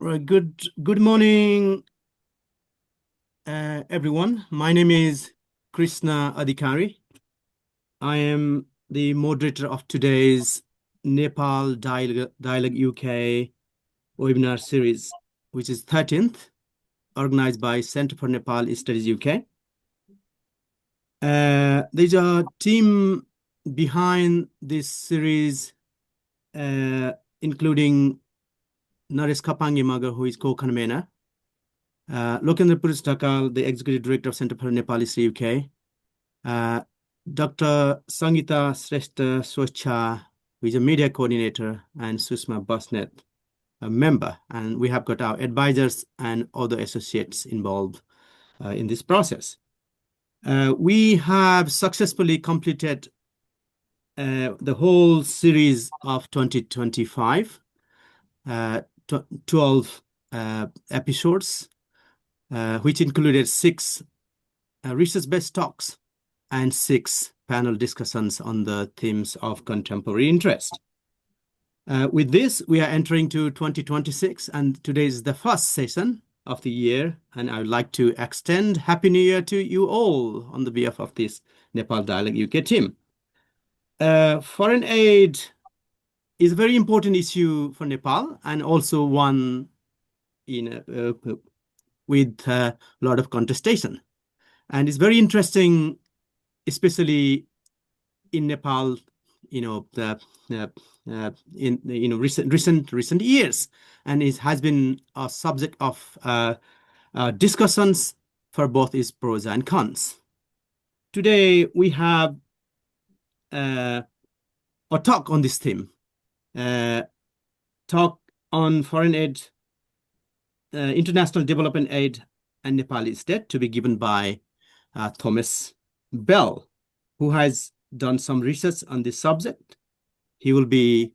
Good morning, everyone. My name is Krishna Adhikari. I am the moderator of today's Nepal Dialogue UK webinar series, which is 13th, organized by Center for Nepal Studies UK. There's a team behind this series, including Naresh Kapangi Magar, who is co-convener, Lokendra Puristakal, the Executive Director of Center for Nepali Studies UK, Dr. Sangita Srestha Socha, who is a media coordinator, and Susma Basnet, a member. And we have got our advisors and other associates involved in this process. We have successfully completed the whole series of 2025, 12 episodes, which included 6 research-based talks and 6 panel discussions on the themes of contemporary interest. With this, we are entering to 2026, and today is the first session of the year, and I would like to extend Happy New Year to you all on the behalf of this Nepal Dialogue UK team. Foreign aid is a very important issue for Nepal, and also one with a lot of contestation. And it's very interesting, especially in Nepal, in recent years, and it has been a subject of discussions for both its pros and cons. Today we have a talk on this theme, talk on foreign aid, international development aid, and Nepali State, to be given by Thomas Bell, who has done some research on this subject. He will be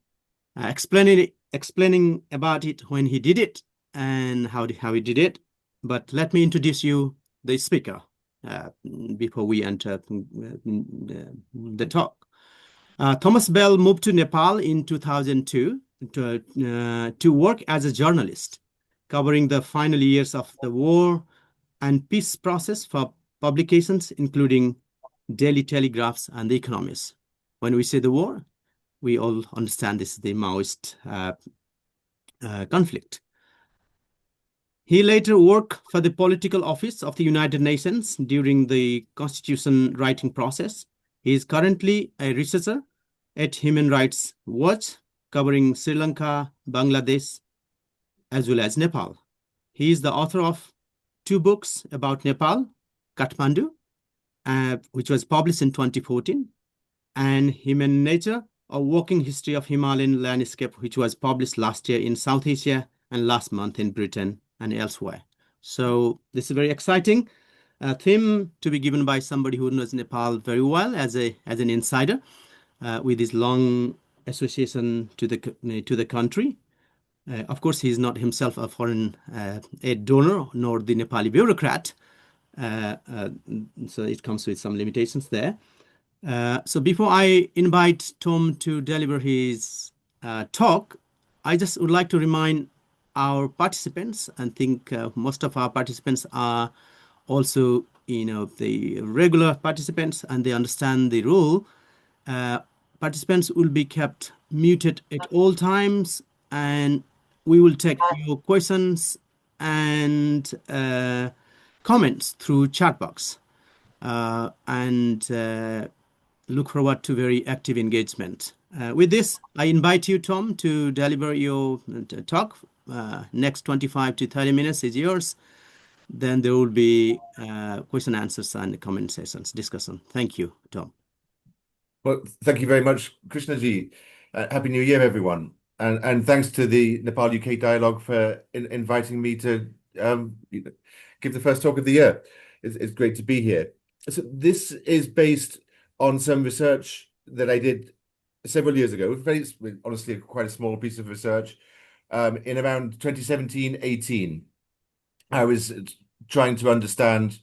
explaining about it when he did it and how he did it. But let me introduce you the speaker before we enter the talk. Thomas Bell moved to Nepal in 2002 to work as a journalist, covering the final years of the war and peace process for publications including Daily Telegraphs and The Economist. When we say the war, we all understand this is the Maoist conflict. He later worked for the political office of the United Nations during the constitution writing process. He is currently a researcher at Human Rights Watch, covering Sri Lanka, Bangladesh, as well as Nepal. He is the author of 2 books about Nepal, Kathmandu, which was published in 2014, and Human Nature, a walking history of Himalayan landscape, which was published last year in South Asia and last month in Britain and elsewhere. So this is very exciting theme to be given by somebody who knows Nepal very well as an insider, with his long association to the country. Of course, he is not himself a foreign aid donor nor the Nepali bureaucrat, so it comes with some limitations there. So before I invite Tom to deliver his talk, I just would like to remind our participants, and think most of our participants are also, the regular participants, and they understand the rule. Participants will be kept muted at all times, and we will take your questions and comments through chat box, and look forward to very active engagement. With this, I invite you, Tom, to deliver your talk. Next 25 to 30 minutes is yours. Then there will be question answers and comment sessions, discussion. Thank you, Tom. Well, thank you very much, Krishnaji. Happy New Year, everyone. And thanks to the Nepal UK Dialogue for inviting me to give the first talk of the year. It's great to be here. So this is based on some research that I did several years ago. Very honestly, quite a small piece of research. In around 2017-18, I was trying to understand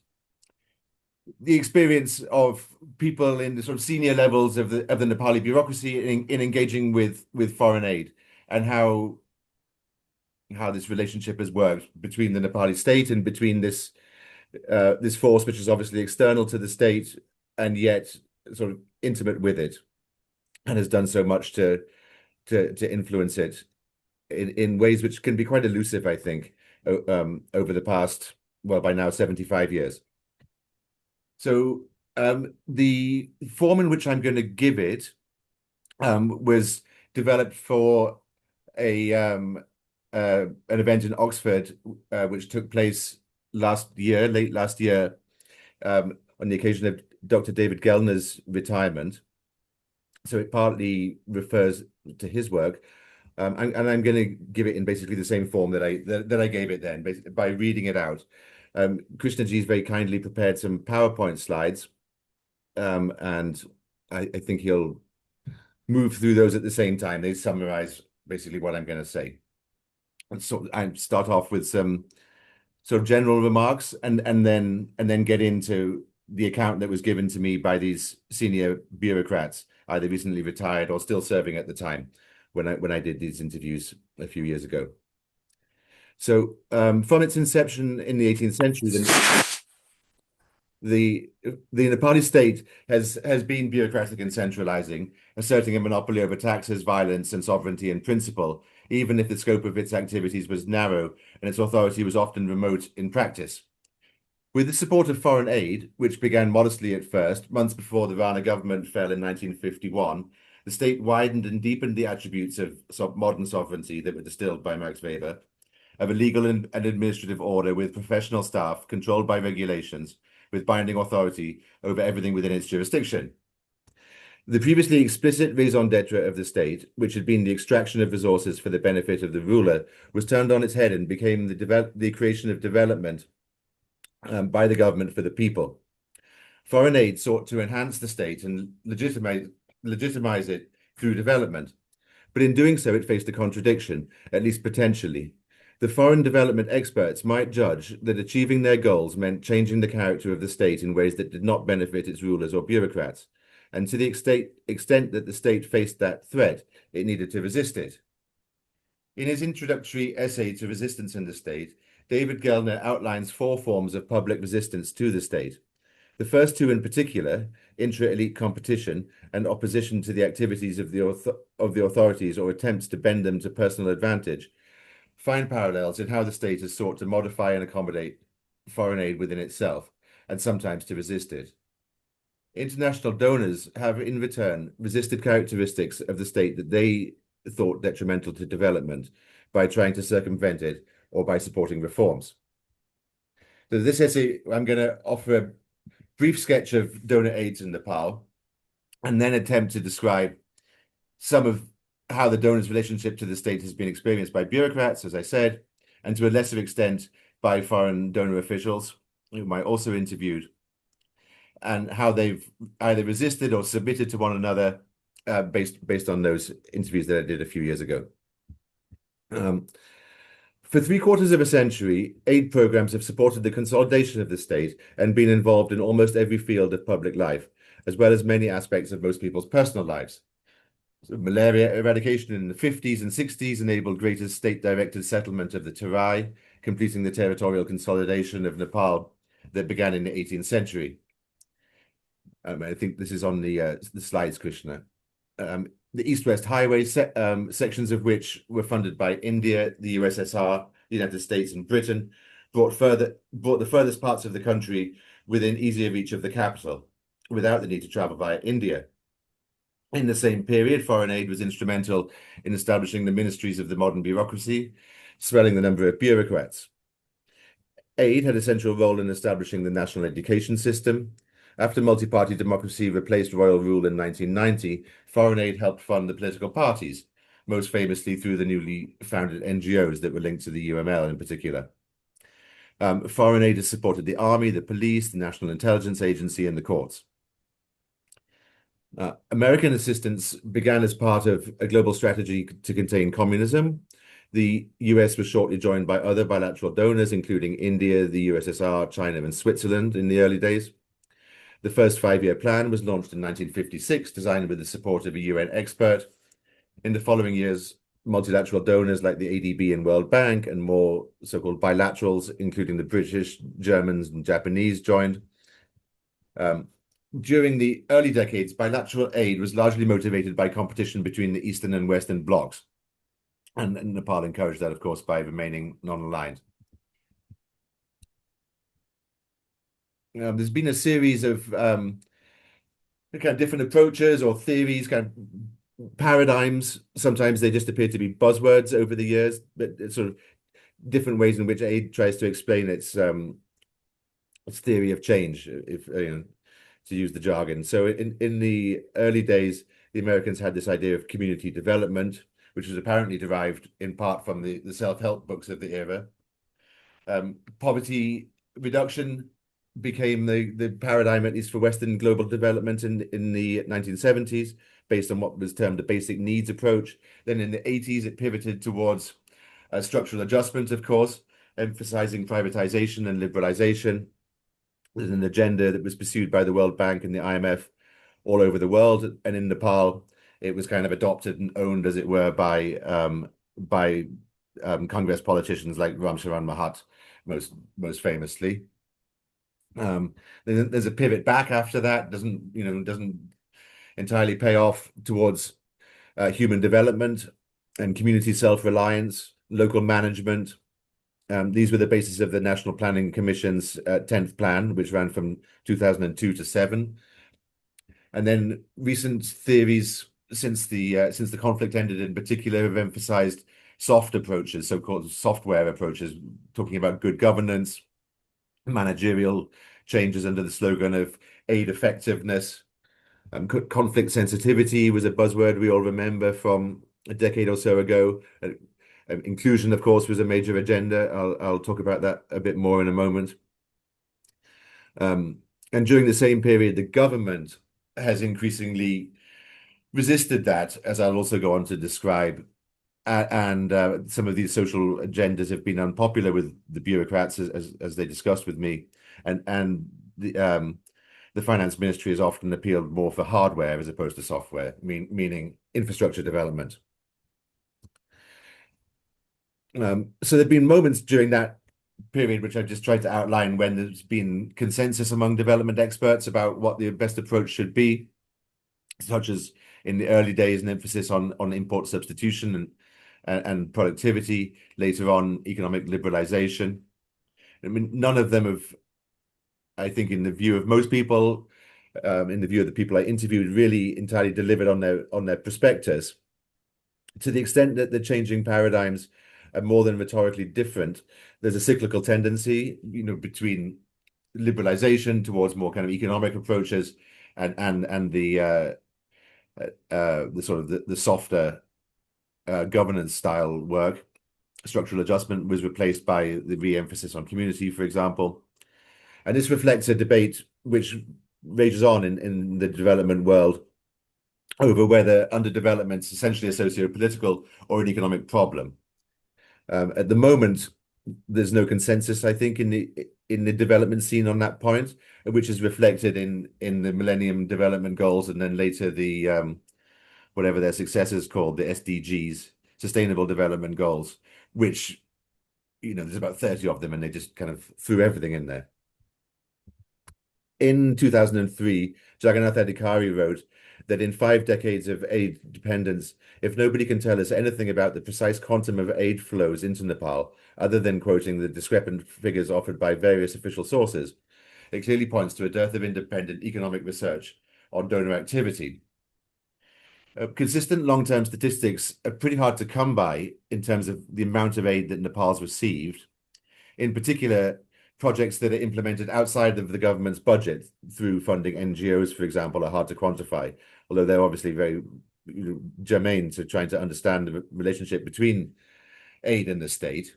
the experience of people in the sort of senior levels of the Nepali bureaucracy in engaging with foreign aid, and how how this relationship has worked between the Nepali state and between this force, which is obviously external to the state and yet sort of intimate with it, and has done so much to influence it in ways which can be quite elusive, I think, over the past, well, by now 75 years. So the form in which I'm going to give it was developed for a an event in Oxford, which took place late last year, on the occasion of Dr. David Gellner's retirement. So it partly refers to his work, and I'm going to give it in basically the same form that I gave it then, basically by reading it out. Krishnaji's very kindly prepared some PowerPoint slides, and I think he'll move through those at the same time. They summarize basically what I'm going to say. And so I start off with some sort of general remarks, and then get into the account that was given to me by these senior bureaucrats, either recently retired or still serving at the time when I did these interviews a few years ago. So from its inception in the 18th century, the Nepali state has been bureaucratic and centralizing, asserting a monopoly over taxes, violence, and sovereignty in principle, even if the scope of its activities was narrow and its authority was often remote in practice. With the support of foreign aid, which began modestly at first, months before the Rana government fell in 1951, the state widened and deepened the attributes of modern sovereignty that were distilled by Max Weber, of a legal and administrative order with professional staff controlled by regulations, with binding authority over everything within its jurisdiction. The previously explicit raison d'etre of the state, which had been the extraction of resources for the benefit of the ruler, was turned on its head and became the creation of development by the government for the people. Foreign aid sought to enhance the state and legitimize it through development. But in doing so, it faced a contradiction, at least potentially. The foreign development experts might judge that achieving their goals meant changing the character of the state in ways that did not benefit its rulers or bureaucrats. And to the extent that the state faced that threat, it needed to resist it. In his introductory essay to Resistance in the State, David Gellner outlines 4 forms of public resistance to the state. The first 2 in particular, intra-elite competition and opposition to the activities of the authorities or attempts to bend them to personal advantage, find parallels in how the state has sought to modify and accommodate foreign aid within itself, and sometimes to resist it. International donors have, in return, resisted characteristics of the state that they thought detrimental to development by trying to circumvent it or by supporting reforms. So this essay, I'm going to offer a brief sketch of donor aids in Nepal, and then attempt to describe some of how the donor's relationship to the state has been experienced by bureaucrats, as I said, and to a lesser extent by foreign donor officials, whom I also interviewed, and how they've either resisted or submitted to one another based on those interviews that I did a few years ago. For 3/4 of a century, aid programs have supported the consolidation of the state and been involved in almost every field of public life, as well as many aspects of most people's personal lives. So malaria eradication in the 50s and 60s enabled greater state-directed settlement of the Terai, completing the territorial consolidation of Nepal that began in the 18th century. I think this is on the slides, Krishna. The East-West Highway sections of which were funded by India, the USSR, the United States, and Britain, brought the furthest parts of the country within easier reach of the capital, without the need to travel via India. In the same period, foreign aid was instrumental in establishing the ministries of the modern bureaucracy, swelling the number of bureaucrats. Aid had a central role in establishing the national education system. After multi-party democracy replaced royal rule in 1990, foreign aid helped fund the political parties, most famously through the newly founded NGOs that were linked to the UML in particular. Foreign aid has supported the army, the police, the National Intelligence Agency, and the courts. American assistance began as part of a global strategy to contain communism. The US was shortly joined by other bilateral donors, including India, the USSR, China, and Switzerland in the early days. The first 5-year plan was launched in 1956, designed with the support of a UN expert. In the following years, multilateral donors like the ADB and World Bank, and more so-called bilaterals, including the British, Germans, and Japanese joined. During the early decades, bilateral aid was largely motivated by competition between the Eastern and Western blocs. And Nepal encouraged that, of course, by remaining non-aligned. There's been a series of kind of different approaches or theories, kind of paradigms. Sometimes they just appear to be buzzwords over the years, but it's sort of different ways in which aid tries to explain its theory of change, if to use the jargon. So in the early days, the Americans had this idea of community development, which was apparently derived in part from the self-help books of the era. Poverty reduction became the paradigm, at least for Western global development in the 1970s, based on what was termed the basic needs approach. Then in the 80s, it pivoted towards structural adjustment, of course, emphasizing privatization and liberalization. There's an agenda that was pursued by the World Bank and the IMF all over the world. And in Nepal, it was kind of adopted and owned, as it were, by Congress politicians like Ram Charan Mahat, most famously. There's a pivot back after that. Doesn't entirely pay off towards human development and community self-reliance, local management. These were the basis of the National Planning Commission's 10th plan, which ran from 2002 to 7. And then recent theories since the conflict ended, in particular, have emphasized soft approaches, so-called software approaches, talking about good governance, managerial changes under the slogan of aid effectiveness. Conflict sensitivity was a buzzword we all remember from a decade or so ago. Inclusion, of course, was a major agenda. I'll talk about that a bit more in a moment. And during the same period, the government has increasingly resisted that, as I'll also go on to describe. And some of these social agendas have been unpopular with the bureaucrats, as they discussed with me. And the finance ministry has often appealed more for hardware as opposed to software, meaning infrastructure development. So there've been moments during that period, which I've just tried to outline, when there's been consensus among development experts about what the best approach should be, such as in the early days, an emphasis on import substitution and productivity, later on economic liberalization. I mean, none of them have, I think, in the view of most people, in the view of the people I interviewed, really entirely delivered on their prospectus. To the extent that the changing paradigms are more than rhetorically different, there's a cyclical tendency, between liberalization towards more kind of economic approaches and the sort of the softer governance style work. Structural adjustment was replaced by the re-emphasis on community, for example. And this reflects a debate which rages on in the development world over whether underdevelopment is essentially a socio-political or an economic problem. At the moment, there's no consensus, I think, in the development scene on that point, which is reflected in the Millennium Development Goals, and then later the whatever their successors called, the SDGs, Sustainable Development Goals, which there's about 30 of them, and they just kind of threw everything in there. In 2003, Jagannath Adhikari wrote that in 5 decades of aid dependence, if nobody can tell us anything about the precise quantum of aid flows into Nepal, other than quoting the discrepant figures offered by various official sources, it clearly points to a dearth of independent economic research on donor activity. Consistent long-term statistics are pretty hard to come by in terms of the amount of aid that Nepal's received. In particular, projects that are implemented outside of the government's budget through funding NGOs, for example, are hard to quantify, although they're obviously very germane to trying to understand the relationship between aid and the state.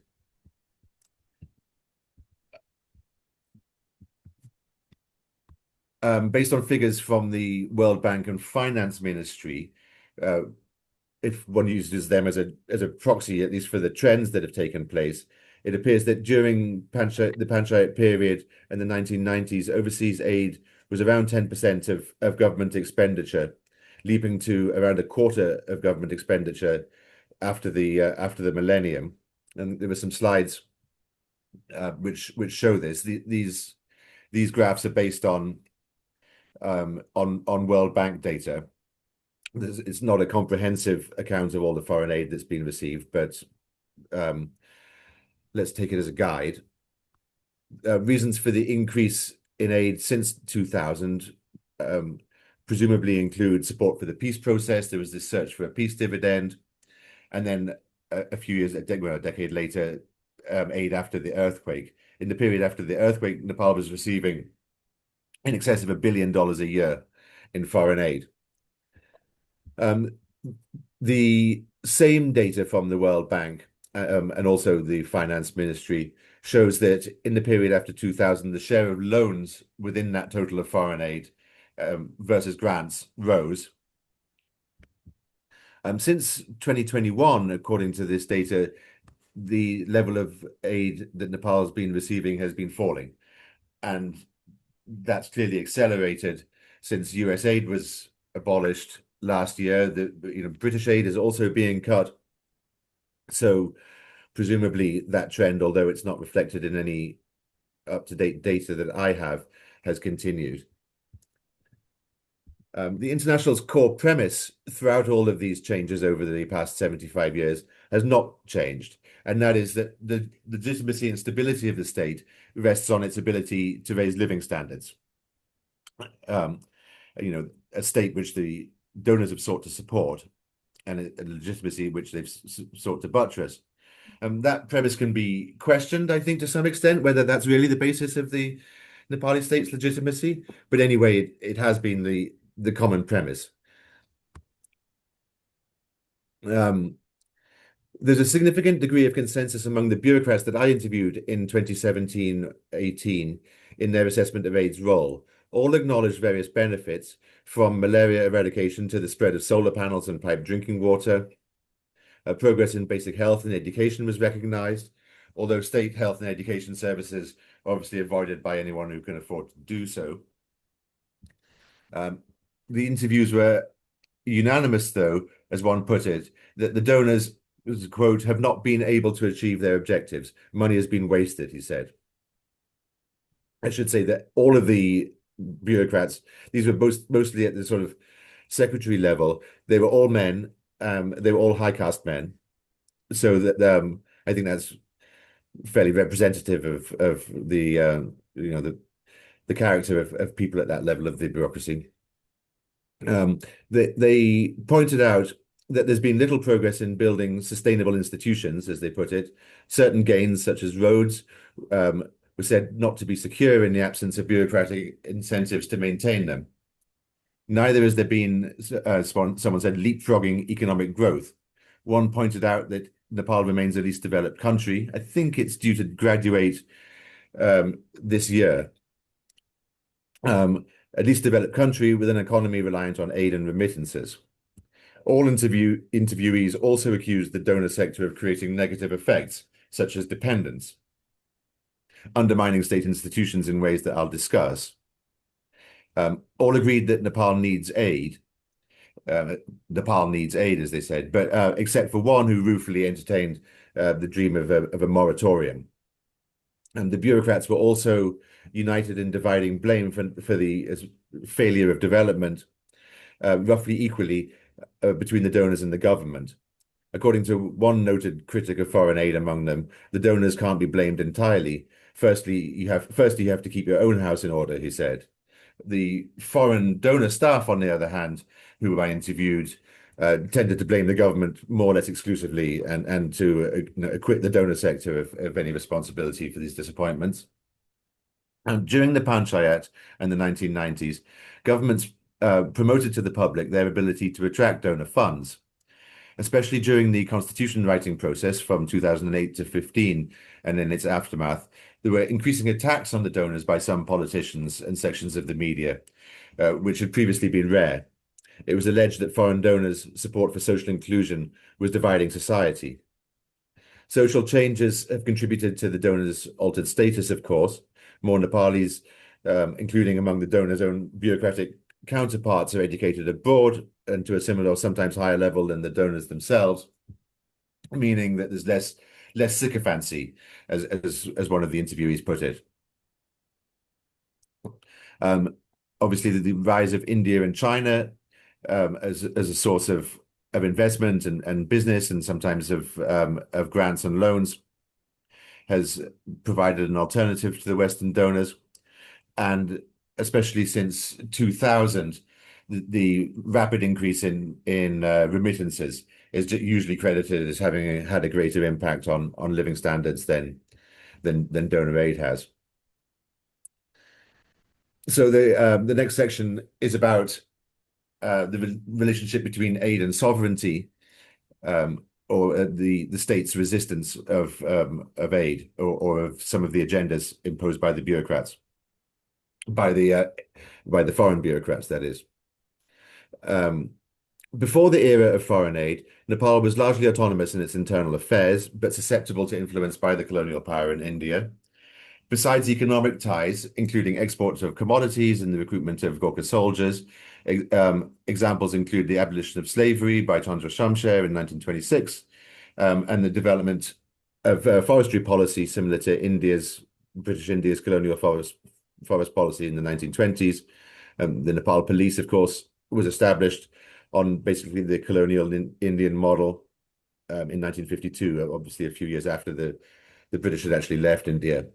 Based on figures from the World Bank and Finance Ministry, if one uses them as a proxy, at least for the trends that have taken place, it appears that during the Panchayat period in the 1990s, overseas aid was around 10% of government expenditure, leaping to around a quarter of government expenditure after the millennium, and there were some slides which show this. These graphs are based on World Bank data. It's not a comprehensive account of all the foreign aid that's been received, but let's take it as a guide. Reasons for the increase in aid since 2000 presumably include support for the peace process. There was this search for a peace dividend, and then a few years, a decade later, aid after the earthquake. In the period after the earthquake, Nepal was receiving in excess of $1 billion a year in foreign aid. The same data from the World Bank and also the Finance Ministry shows that in the period after 2000, the share of loans within that total of foreign aid versus grants rose. Since 2021, according to this data, the level of aid that Nepal has been receiving has been falling. And that's clearly accelerated since US aid was abolished last year. British aid is also being cut. So presumably that trend, although it's not reflected in any up-to-date data that I have, has continued. The International's core premise throughout all of these changes over the past 75 years has not changed, and that is that the legitimacy and stability of the state rests on its ability to raise living standards. A state which the donors have sought to support, and a legitimacy which they've sought to buttress. That premise can be questioned, I think, to some extent, whether that's really the basis of the Nepali state's legitimacy. But anyway, it has been the common premise. There's a significant degree of consensus among the bureaucrats that I interviewed in 2017-18 in their assessment of aid's role. All acknowledged various benefits, from malaria eradication to the spread of solar panels and piped drinking water. Progress in basic health and education was recognized, although state health and education services are obviously avoided by anyone who can afford to do so. The interviews were unanimous, though, as one put it, that the donors, quote, have not been able to achieve their objectives. Money has been wasted, he said. I should say that all of the bureaucrats, these were mostly at the sort of secretary level, they were all men, they were all high caste men. So that I think that's fairly representative of the the character of people at that level of the bureaucracy. They pointed out that there's been little progress in building sustainable institutions, as they put it. Certain gains, such as roads, were said not to be secure in the absence of bureaucratic incentives to maintain them. Neither has there been, someone said, leapfrogging economic growth. One pointed out that Nepal remains a least developed country. I think it's due to graduate this year. A least developed country with an economy reliant on aid and remittances. All interviewees also accused the donor sector of creating negative effects, such as dependence, undermining state institutions in ways that I'll discuss. All agreed that Nepal needs aid. Nepal needs aid, as they said, but except for one who ruefully entertained the dream of a moratorium. And the bureaucrats were also united in dividing blame for the failure of development roughly equally between the donors and the government. According to one noted critic of foreign aid among them, the donors can't be blamed entirely. Firstly, you have to keep your own house in order, he said. The foreign donor staff, on the other hand, who I interviewed, tended to blame the government more or less exclusively and to acquit the donor sector of any responsibility for these disappointments. During the Panchayat and the 1990s, governments promoted to the public their ability to attract donor funds, especially during the constitution writing process from 2008 to 15 and in its aftermath. There were increasing attacks on the donors by some politicians and sections of the media, which had previously been rare. It was alleged that foreign donors' support for social inclusion was dividing society. Social changes have contributed to the donors' altered status, of course. More Nepalis, including among the donors' own bureaucratic counterparts, are educated abroad and to a similar or sometimes higher level than the donors themselves. meaning that there's less sycophancy, as one of the interviewees put it. Um, Obviously, the rise of India and China as a source of investment and business, and sometimes of grants and loans, has provided an alternative to the Western donors. And especially since 2000, the rapid increase in remittances is usually credited as having had a greater impact on living standards than donor aid has. So the next section is about the relationship between aid and sovereignty, or the state's resistance of aid, or of some of the agendas imposed by the bureaucrats, by the foreign bureaucrats, that is. Um, Before the era of foreign aid, Nepal was largely autonomous in its internal affairs, but susceptible to influence by the colonial power in India. Besides economic ties, including exports of commodities and the recruitment of Gorkha soldiers, examples include the abolition of slavery by Chandra Shamsher in 1926, and the development of forestry policy similar to British India's colonial forest policy in the 1920s. The Nepal Police, of course, was established on basically the colonial Indian model in 1952, obviously a few years after the British had actually left India.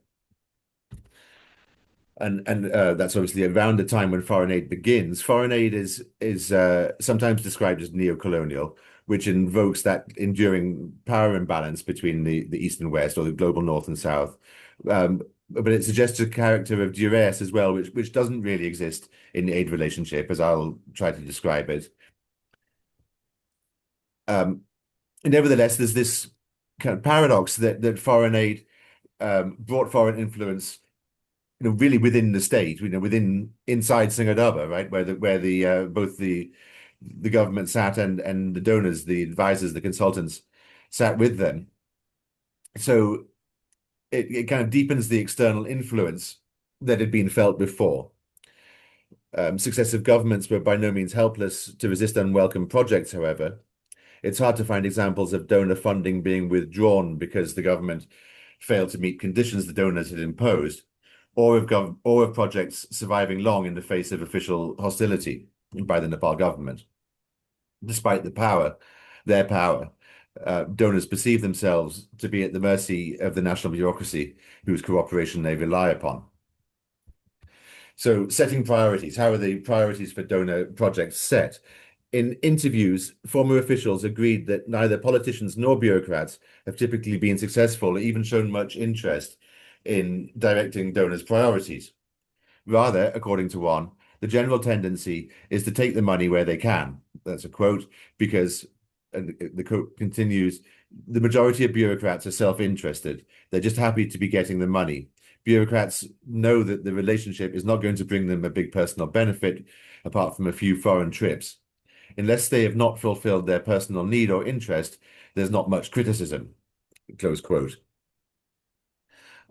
And that's obviously around the time when foreign aid begins. Foreign aid is sometimes described as neo-colonial, which invokes that enduring power imbalance between the East and West, or the global North and South. But it suggests a character of duress as well, which doesn't really exist in the aid relationship, as I'll try to describe it. Nevertheless, there's this kind of paradox that foreign aid brought foreign influence, really within the state, inside Singadaba, right, where both the government sat, and the donors, the advisors, the consultants sat with them. So it kind of deepens the external influence that had been felt before. Successive governments were by no means helpless to resist unwelcome projects, however. It's hard to find examples of donor funding being withdrawn because the government failed to meet conditions the donors had imposed, or of projects surviving long in the face of official hostility by the Nepal government. Despite their power, donors perceive themselves to be at the mercy of the national bureaucracy, whose cooperation they rely upon. So, setting priorities. How are the priorities for donor projects set? In interviews, former officials agreed that neither politicians nor bureaucrats have typically been successful or even shown much interest in directing donors' priorities. Rather, according to one, the general tendency is to take the money where they can. That's a quote, because, and the quote continues, the majority of bureaucrats are self-interested. They're just happy to be getting the money. Bureaucrats know that the relationship is not going to bring them a big personal benefit apart from a few foreign trips. Unless they have not fulfilled their personal need or interest, there's not much criticism. Close quote.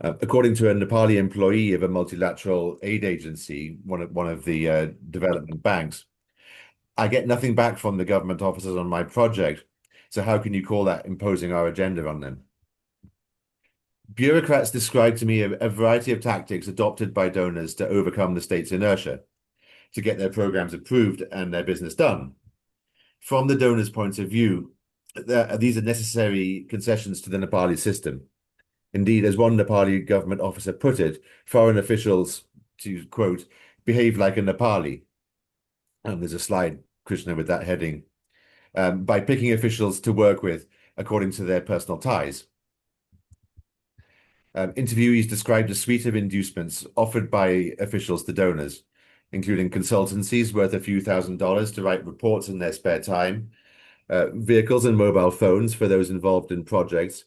According to a Nepali employee of a multilateral aid agency, one of the development banks, I get nothing back from the government officers on my project, so how can you call that imposing our agenda on them? Bureaucrats described to me a variety of tactics adopted by donors to overcome the state's inertia, to get their programs approved and their business done. From the donors' point of view, these are necessary concessions to the Nepali system. Indeed, as one Nepali government officer put it, foreign officials, to quote, behave like a Nepali. And there's a slide, Krishna, with that heading, by picking officials to work with according to their personal ties. Interviewees described a suite of inducements offered by officials to donors, including consultancies worth a few $1,000s to write reports in their spare time, vehicles and mobile phones for those involved in projects,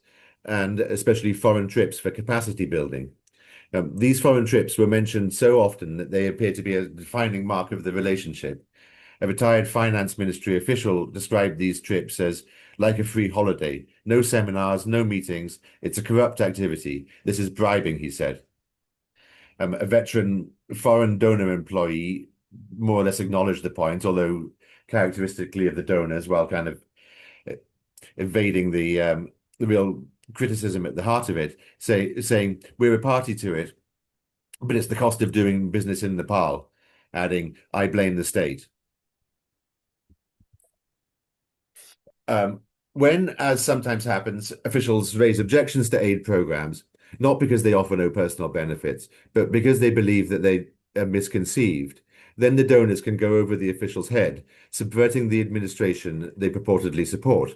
and especially foreign trips for capacity building. These foreign trips were mentioned so often that they appear to be a defining mark of the relationship. A retired finance ministry official described these trips as like a free holiday. No seminars, no meetings. It's a corrupt activity. This is bribing, he said. A veteran foreign donor employee more or less acknowledged the point, although characteristically of the donors, while kind of evading the real criticism at the heart of it, saying we're a party to it, but it's the cost of doing business in Nepal, adding, I blame the state. When, as sometimes happens, officials raise objections to aid programs, not because they offer no personal benefits, but because they believe that they are misconceived, then the donors can go over the official's head, subverting the administration they purportedly support.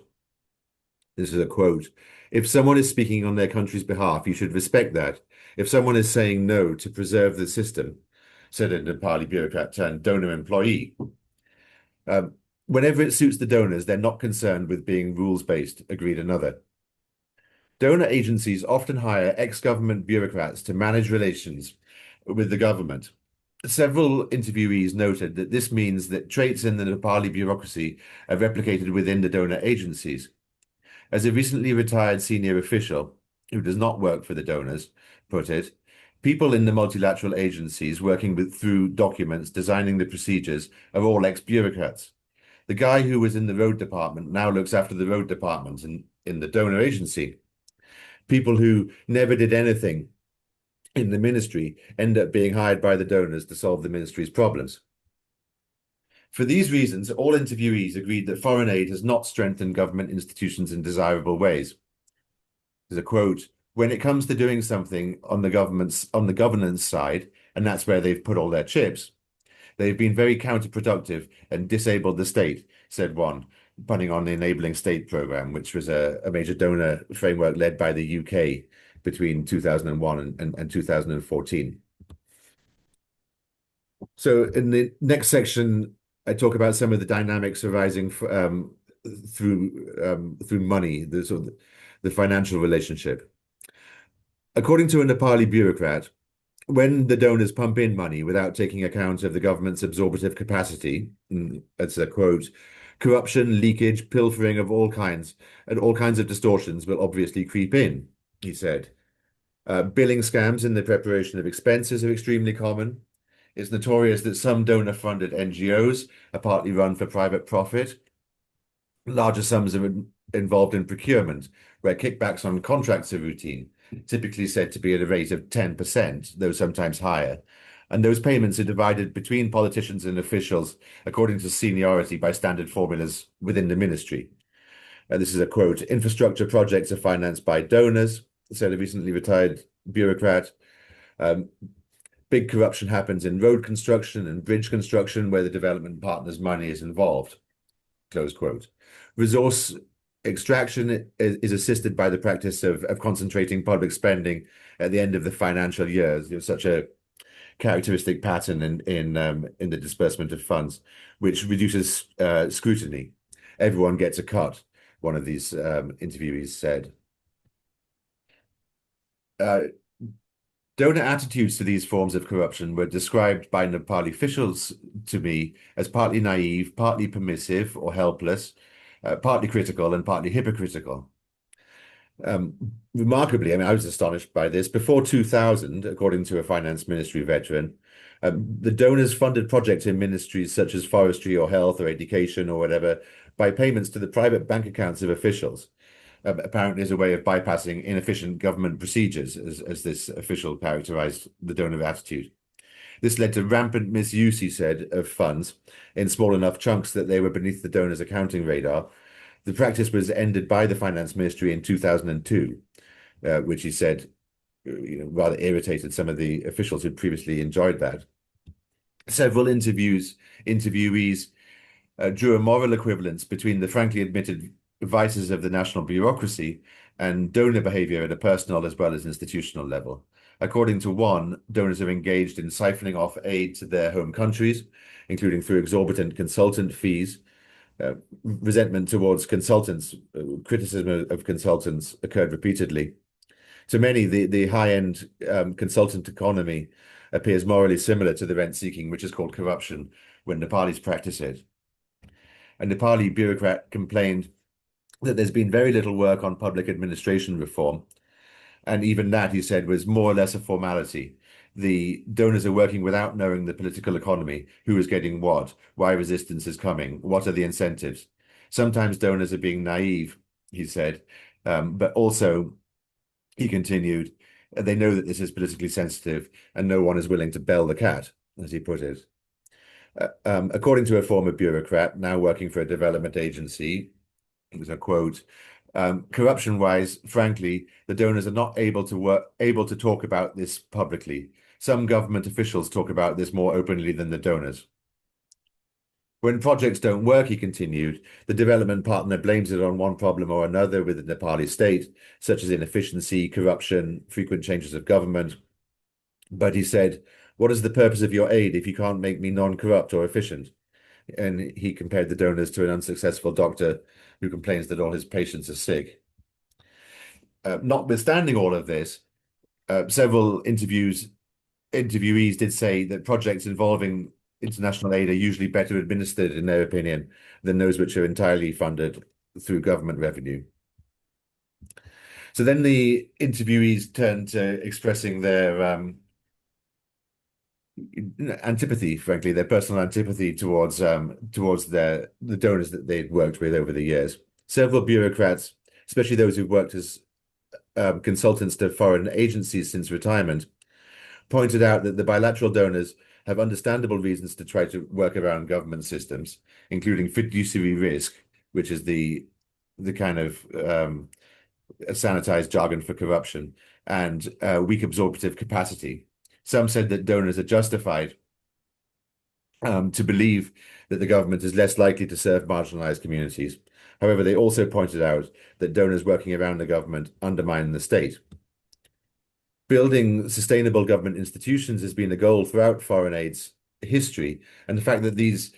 This is a quote. If someone is speaking on their country's behalf, you should respect that. If someone is saying no to preserve the system, said a Nepali bureaucrat turned donor employee. Whenever it suits the donors, they're not concerned with being rules-based, agreed another. Donor agencies often hire ex-government bureaucrats to manage relations with the government. Several interviewees noted that this means that traits in the Nepali bureaucracy are replicated within the donor agencies. As a recently retired senior official, who does not work for the donors, put it, people in the multilateral agencies working through documents, designing the procedures, are all ex-bureaucrats. The guy who was in the road department now looks after the road department in the donor agency. People who never did anything in the ministry end up being hired by the donors to solve the ministry's problems. For these reasons, all interviewees agreed that foreign aid has not strengthened government institutions in desirable ways. There's a quote, when it comes to doing something on the governance side, and that's where they've put all their chips, they've been very counterproductive and disabled the state, said one, punning on the Enabling State program, which was a major donor framework led by the UK between 2001 and 2014. So in the next section, I talk about some of the dynamics arising through money, the financial relationship. According to a Nepali bureaucrat, when the donors pump in money without taking account of the government's absorptive capacity, that's a quote, corruption, leakage, pilfering of all kinds, and all kinds of distortions will obviously creep in, he said. Billing scams in the preparation of expenses are extremely common. It's notorious that some donor-funded NGOs are partly run for private profit. Larger sums are involved in procurement, where kickbacks on contracts are routine, typically said to be at a rate of 10%, though sometimes higher. And those payments are divided between politicians and officials according to seniority by standard formulas within the ministry. This is a quote, infrastructure projects are financed by donors, said a recently retired bureaucrat. Big corruption happens in road construction and bridge construction where the development partner's money is involved, close quote. Resource extraction is assisted by the practice of concentrating public spending at the end of the financial years. There's such a characteristic pattern in the disbursement of funds, which reduces scrutiny. Everyone gets a cut, one of these interviewees said. Donor attitudes to these forms of corruption were described by Nepali officials to me as partly naive, partly permissive or helpless, partly critical and partly hypocritical. Remarkably, I mean, I was astonished by this. Before 2000, according to a finance ministry veteran, the donors funded projects in ministries such as forestry or health or education or whatever by payments to the private bank accounts of officials. Apparently as a way of bypassing inefficient government procedures, as this official characterized the donor attitude. This led to rampant misuse, he said, of funds in small enough chunks that they were beneath the donor's accounting radar. The practice was ended by the finance ministry in 2002, which he said rather irritated some of the officials who'd previously enjoyed that. Several interviewees drew a moral equivalence between the frankly admitted vices of the national bureaucracy and donor behavior at a personal as well as institutional level. According to one, donors are engaged in siphoning off aid to their home countries, including through exorbitant consultant fees. Resentment towards consultants, criticism of consultants occurred repeatedly. To many, the high-end consultant economy appears morally similar to the rent-seeking, which is called corruption, when Nepalis practice it. A Nepali bureaucrat complained that there's been very little work on public administration reform. And even that, he said, was more or less a formality. The donors are working without knowing the political economy, who is getting what, why resistance is coming, what are the incentives. Sometimes donors are being naive he said. But also, he continued, they know that this is politically sensitive and no one is willing to bell the cat, as he put it. According to a former bureaucrat now working for a development agency, it was a quote, corruption-wise, frankly, the donors are not able to talk about this publicly. Some government officials talk about this more openly than the donors. When projects don't work, he continued, the development partner blames it on one problem or another with the Nepali state, such as inefficiency, corruption, frequent changes of government. But he said, what is the purpose of your aid if you can't make me non-corrupt or efficient? And he compared the donors to an unsuccessful doctor who complains that all his patients are sick. Notwithstanding all of this, several interviewees did say that projects involving international aid are usually better administered, in their opinion, than those which are entirely funded through government revenue. So then the interviewees turned to expressing their antipathy, frankly, their personal antipathy towards the donors that they'd worked with over the years. Several bureaucrats, especially those who've worked as consultants to foreign agencies since retirement, pointed out that the bilateral donors have understandable reasons to try to work around government systems, including fiduciary risk, which is the kind of sanitized jargon for corruption, and weak absorptive capacity. Some said that donors are justified to believe that the government is less likely to serve marginalized communities. However, they also pointed out that donors working around the government undermine the state. Building sustainable government institutions has been a goal throughout foreign aid's history, and the fact that these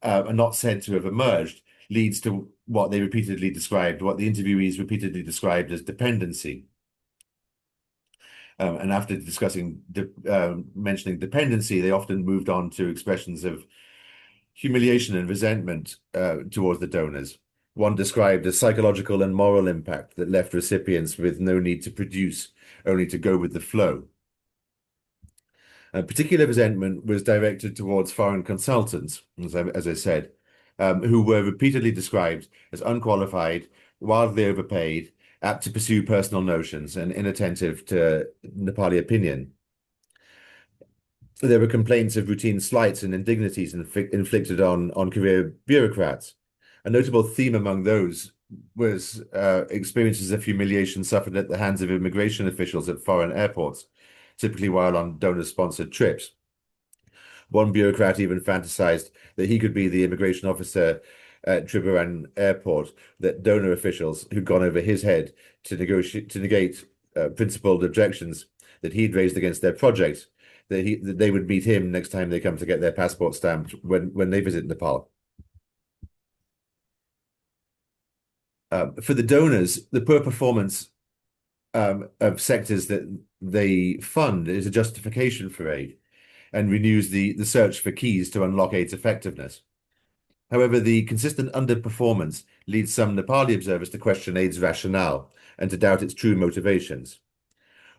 are not said to have emerged leads to what the interviewees repeatedly described as dependency. And after mentioning dependency, they often moved on to expressions of humiliation and resentment towards the donors. One described a psychological and moral impact that left recipients with no need to produce, only to go with the flow. Particular resentment was directed towards foreign consultants, as I said, who were repeatedly described as unqualified, wildly overpaid, apt to pursue personal notions, and inattentive to Nepali opinion. There were complaints of routine slights and indignities inflicted on career bureaucrats. A notable theme among those was experiences of humiliation suffered at the hands of immigration officials at foreign airports, typically while on donor-sponsored trips. One bureaucrat even fantasized that he could be the immigration officer at Tripura Airport, that donor officials who'd gone over his head to negate principled objections that he'd raised against their project, that they would meet him next time they come to get their passport stamped when they visit Nepal. For the donors, the poor performance of sectors that they fund is a justification for aid and renews the search for keys to unlock aid's effectiveness. However, the consistent underperformance leads some Nepali observers to question aid's rationale and to doubt its true motivations.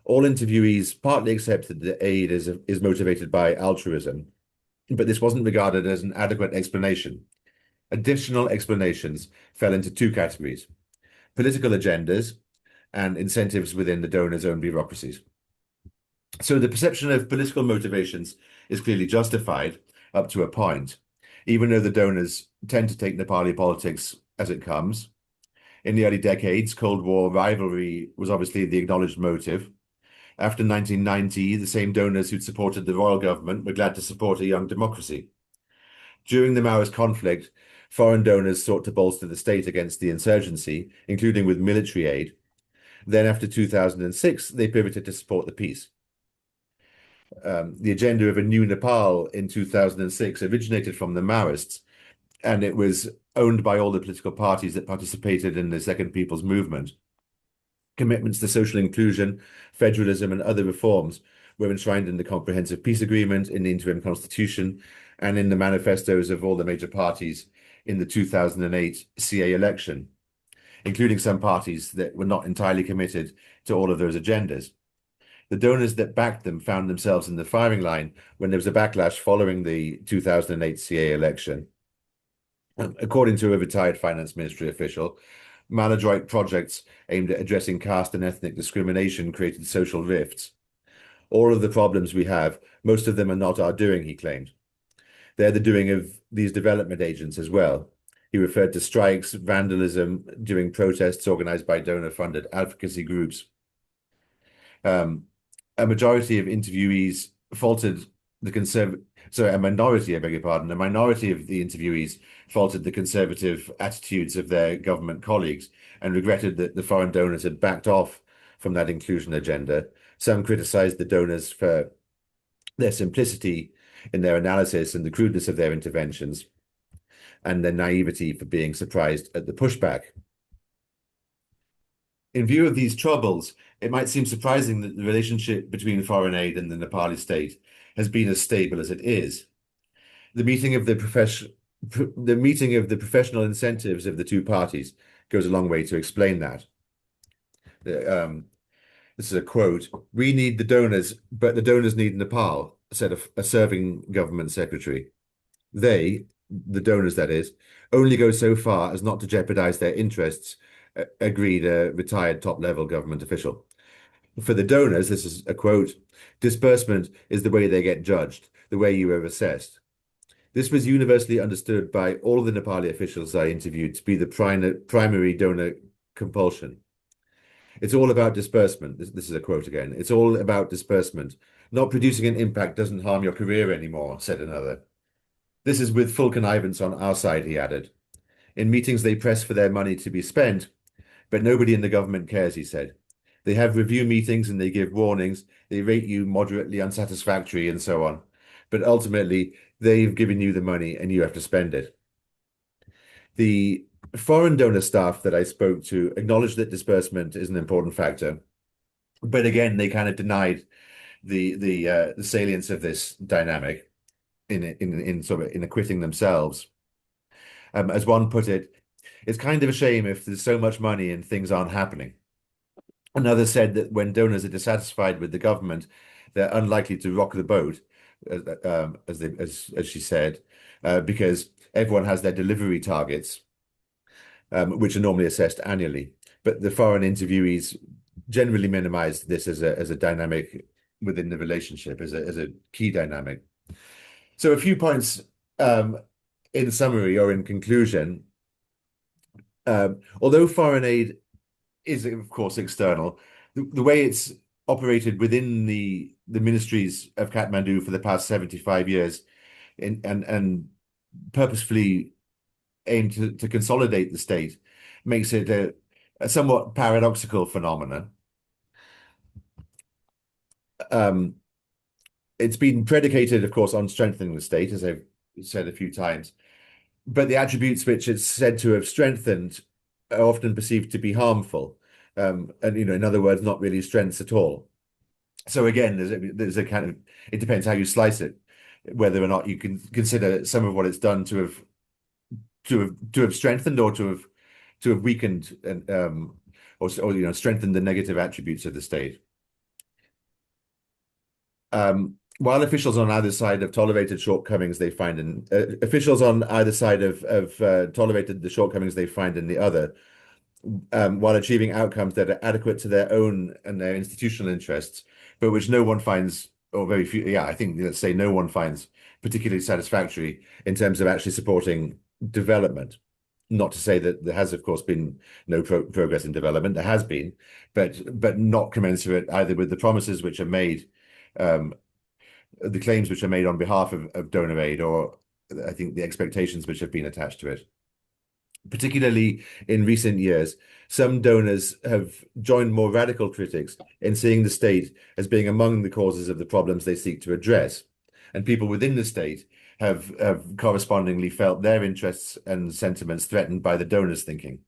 All interviewees partly accepted that aid is motivated by altruism, but this wasn't regarded as an adequate explanation. Additional explanations fell into two categories: political agendas and incentives within the donors' own bureaucracies. So the perception of political motivations is clearly justified up to a point, even though the donors tend to take Nepali politics as it comes. In the early decades, Cold War rivalry was obviously the acknowledged motive. After 1990, the same donors who'd supported the royal government were glad to support a young democracy. During the Maoist conflict, foreign donors sought to bolster the state against the insurgency, including with military aid. Then after 2006, they pivoted to support the peace. The agenda of a new Nepal in 2006 originated from the Maoists, and it was owned by all the political parties that participated in the Second People's Movement. Commitments to social inclusion, federalism, and other reforms were enshrined in the Comprehensive Peace Agreement, in the interim constitution, and in the manifestos of all the major parties in the 2008 CA election, including some parties that were not entirely committed to all of those agendas. The donors that backed them found themselves in the firing line when there was a backlash following the 2008 CA election. According to a retired finance ministry official, maladroit projects aimed at addressing caste and ethnic discrimination created social rifts. All of the problems we have, most of them are not our doing, he claimed. They're the doing of these development agents as well. He referred to strikes, vandalism during protests organized by donor-funded advocacy groups. A majority of interviewees faulted the a minority, I beg your pardon, a minority of the interviewees faulted the conservative attitudes of their government colleagues and regretted that the foreign donors had backed off from that inclusion agenda. Some criticized the donors for their simplicity in their analysis and the crudeness of their interventions, and their naivety for being surprised at the pushback. In view of these troubles, it might seem surprising that the relationship between foreign aid and the Nepali state has been as stable as it is. The meeting of the professional incentives of the two parties goes a long way to explain that. This is a quote: "We need the donors, but the donors need Nepal," said a serving government secretary. They, the donors that is, only go so far as not to jeopardize their interests, agreed a retired top-level government official. For the donors, this is a quote, "Disbursement is the way they get judged, the way you are assessed." This was universally understood by all of the Nepali officials I interviewed to be the primary donor compulsion. "It's all about disbursement." This is a quote again. "It's all about disbursement. Not producing an impact doesn't harm your career anymore," said another. "This is with full connivance on our side," he added. "In meetings, they press for their money to be spent, but nobody in the government cares," he said. "They have review meetings and they give warnings. They rate you moderately unsatisfactory and so on. But ultimately, they've given you the money and you have to spend it." The foreign donor staff that I spoke to acknowledged that disbursement is an important factor, but again, they kind of denied the salience of this dynamic in acquitting themselves. As one put it, "It's kind of a shame if there's so much money and things aren't happening." Another said that when donors are dissatisfied with the government, they're unlikely to rock the boat, as she said, because everyone has their delivery targets, which are normally assessed annually. But the foreign interviewees generally minimized this as a dynamic within the relationship, as a key dynamic. So a few points in summary or in conclusion. Although foreign aid is, of course, external, the way it's operated within the ministries of Kathmandu for the past 75 years and purposefully aimed to consolidate the state makes it a somewhat paradoxical phenomenon. It's been predicated, of course, on strengthening the state, as I've said a few times, but the attributes which it's said to have strengthened are often perceived to be harmful, and in other words, not really strengths at all. So again, there's a kind of, it depends how you slice it, whether or not you can consider some of what it's done to have strengthened or to have weakened and or strengthened the negative attributes of the state. While officials on either side have tolerated shortcomings they find in officials on either side have tolerated the shortcomings they find in the other, while achieving outcomes that are adequate to their own and their institutional interests, but which no one finds, or very few, I think let's say no one finds particularly satisfactory in terms of actually supporting development. Not to say that there has, of course, been no progress in development. There has been, but not commensurate either with the promises which are made, the claims which are made on behalf of donor aid, or I think the expectations which have been attached to it. Particularly in recent years, some donors have joined more radical critics in seeing the state as being among the causes of the problems they seek to address. And people within the state have correspondingly felt their interests and sentiments threatened by the donors' thinking.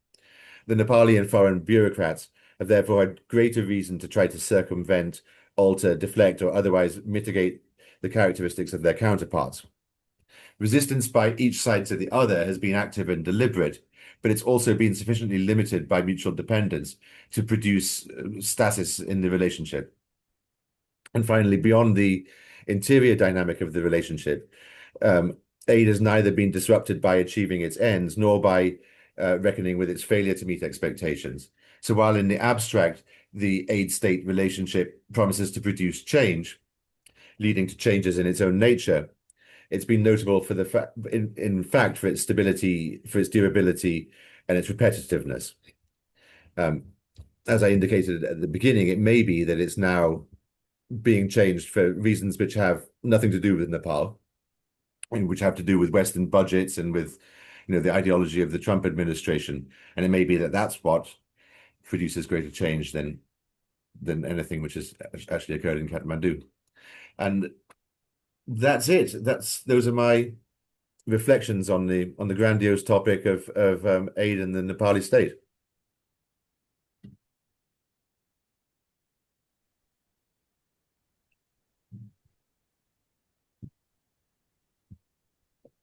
The Nepali and foreign bureaucrats have therefore had greater reason to try to circumvent, alter, deflect, or otherwise mitigate the characteristics of their counterparts. Resistance by each side to the other has been active and deliberate, but it's also been sufficiently limited by mutual dependence to produce stasis in the relationship. And finally, beyond the interior dynamic of the relationship, aid has neither been disrupted by achieving its ends nor by reckoning with its failure to meet expectations. So while in the abstract, the aid-state relationship promises to produce change, leading to changes in its own nature, it's been notable for in fact, for its stability, for its durability, and its repetitiveness. As I indicated at the beginning, it may be that it's now being changed for reasons which have nothing to do with Nepal, and which have to do with Western budgets and with, the ideology of the Trump administration. And it may be that that's what produces greater change than anything which has actually occurred in Kathmandu. And that's it. Those are my reflections on the grandiose topic of aid in the Nepali state.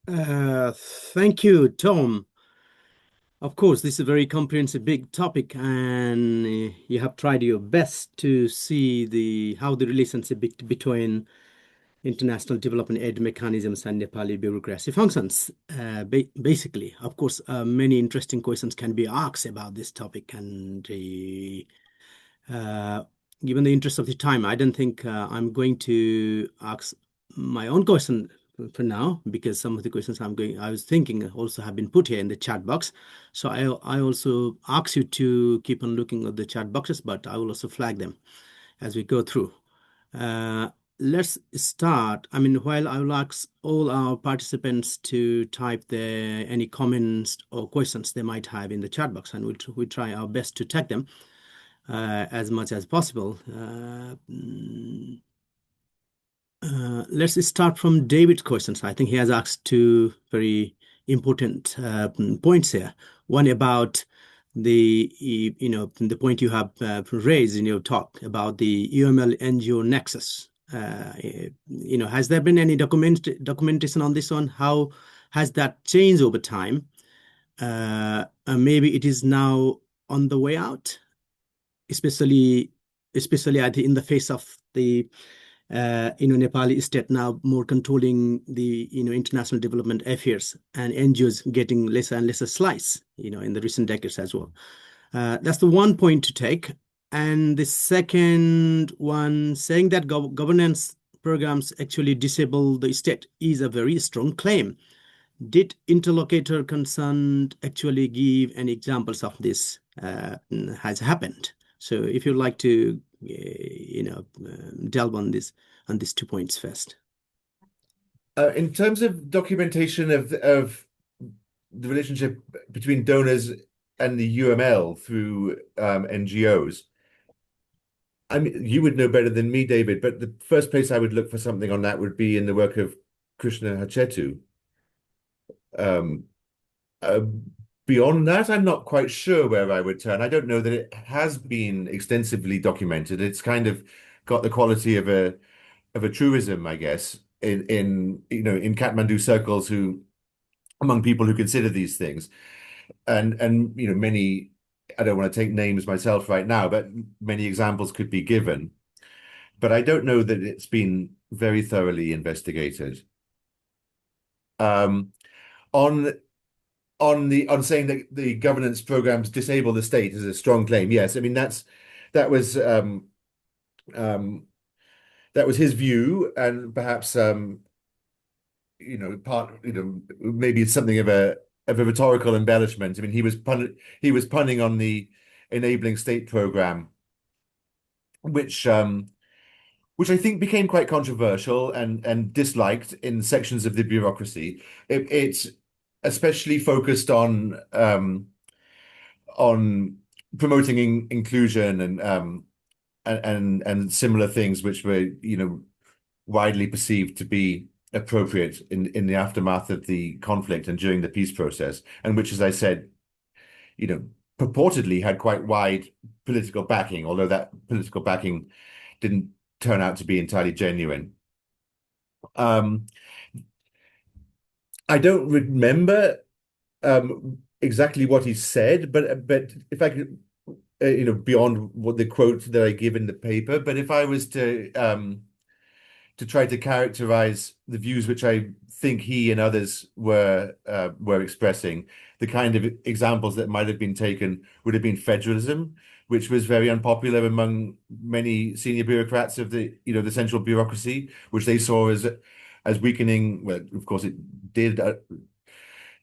Thank you, Tom. Of course, this is a very comprehensive, big topic, and you have tried your best to see how the relationship between international development aid mechanisms and Nepali bureaucracy functions. Basically, of course, many interesting questions can be asked about this topic, and uh, given the interest of the time, I don't think I'm going to ask my own question for now, because some of the questions I was thinking also have been put here in the chat box. So I also ask you to keep on looking at the chat boxes, but I will also flag them as we go through. Uh, let's start. I mean, while I will ask all our participants to type any comments or questions they might have in the chat box, and we'll try our best to take them as much as possible. Let's start from David's questions. I think he has asked two very important points here. One about the point you have raised in your talk about the UML NGO nexus. Has there been any documentation on this one? How has that changed over time? Maybe it is now on the way out, especially I think in the face of the Nepali state now more controlling the international development affairs, and NGOs getting lesser and lesser slice in the recent decades as well. That's the one point to take. And the second one, saying that governance programs actually disable the state is a very strong claim. Did interlocutor concerned actually give any examples of this has happened? So if you'd like to, delve on these 2 points first. In terms of documentation of the relationship between donors and the UML through NGOs, I mean, you would know better than me, David, but the first place I would look for something on that would be in the work of Krishna Hachetu. Um, uh, Beyond that, I'm not quite sure where I would turn. I don't know that it has been extensively documented. It's kind of got the quality of a truism, I guess, in Kathmandu circles, among people who consider these things, and many. I don't want to take names myself right now, but many examples could be given. But I don't know that it's been very thoroughly investigated. Um, on saying that the governance programs disable the state is a strong claim. Yes, I mean that was his view, and perhaps maybe it's something of a rhetorical embellishment. I mean, he was punning on the enabling state program, which I think became quite controversial and disliked in sections of the bureaucracy. It's especially focused on promoting inclusion and similar things, which were widely perceived to be appropriate in the aftermath of the conflict and during the peace process, and which, as I said, purportedly had quite wide political backing, although that political backing didn't turn out to be entirely genuine. I don't remember exactly what he said, but if I could, beyond what the quote that I give in the paper, but if I was to try to characterize the views which I think he and others were expressing, the kind of examples that might have been taken would have been federalism, which was very unpopular among many senior bureaucrats of the central bureaucracy, which they saw as weakening. Well, of course, it did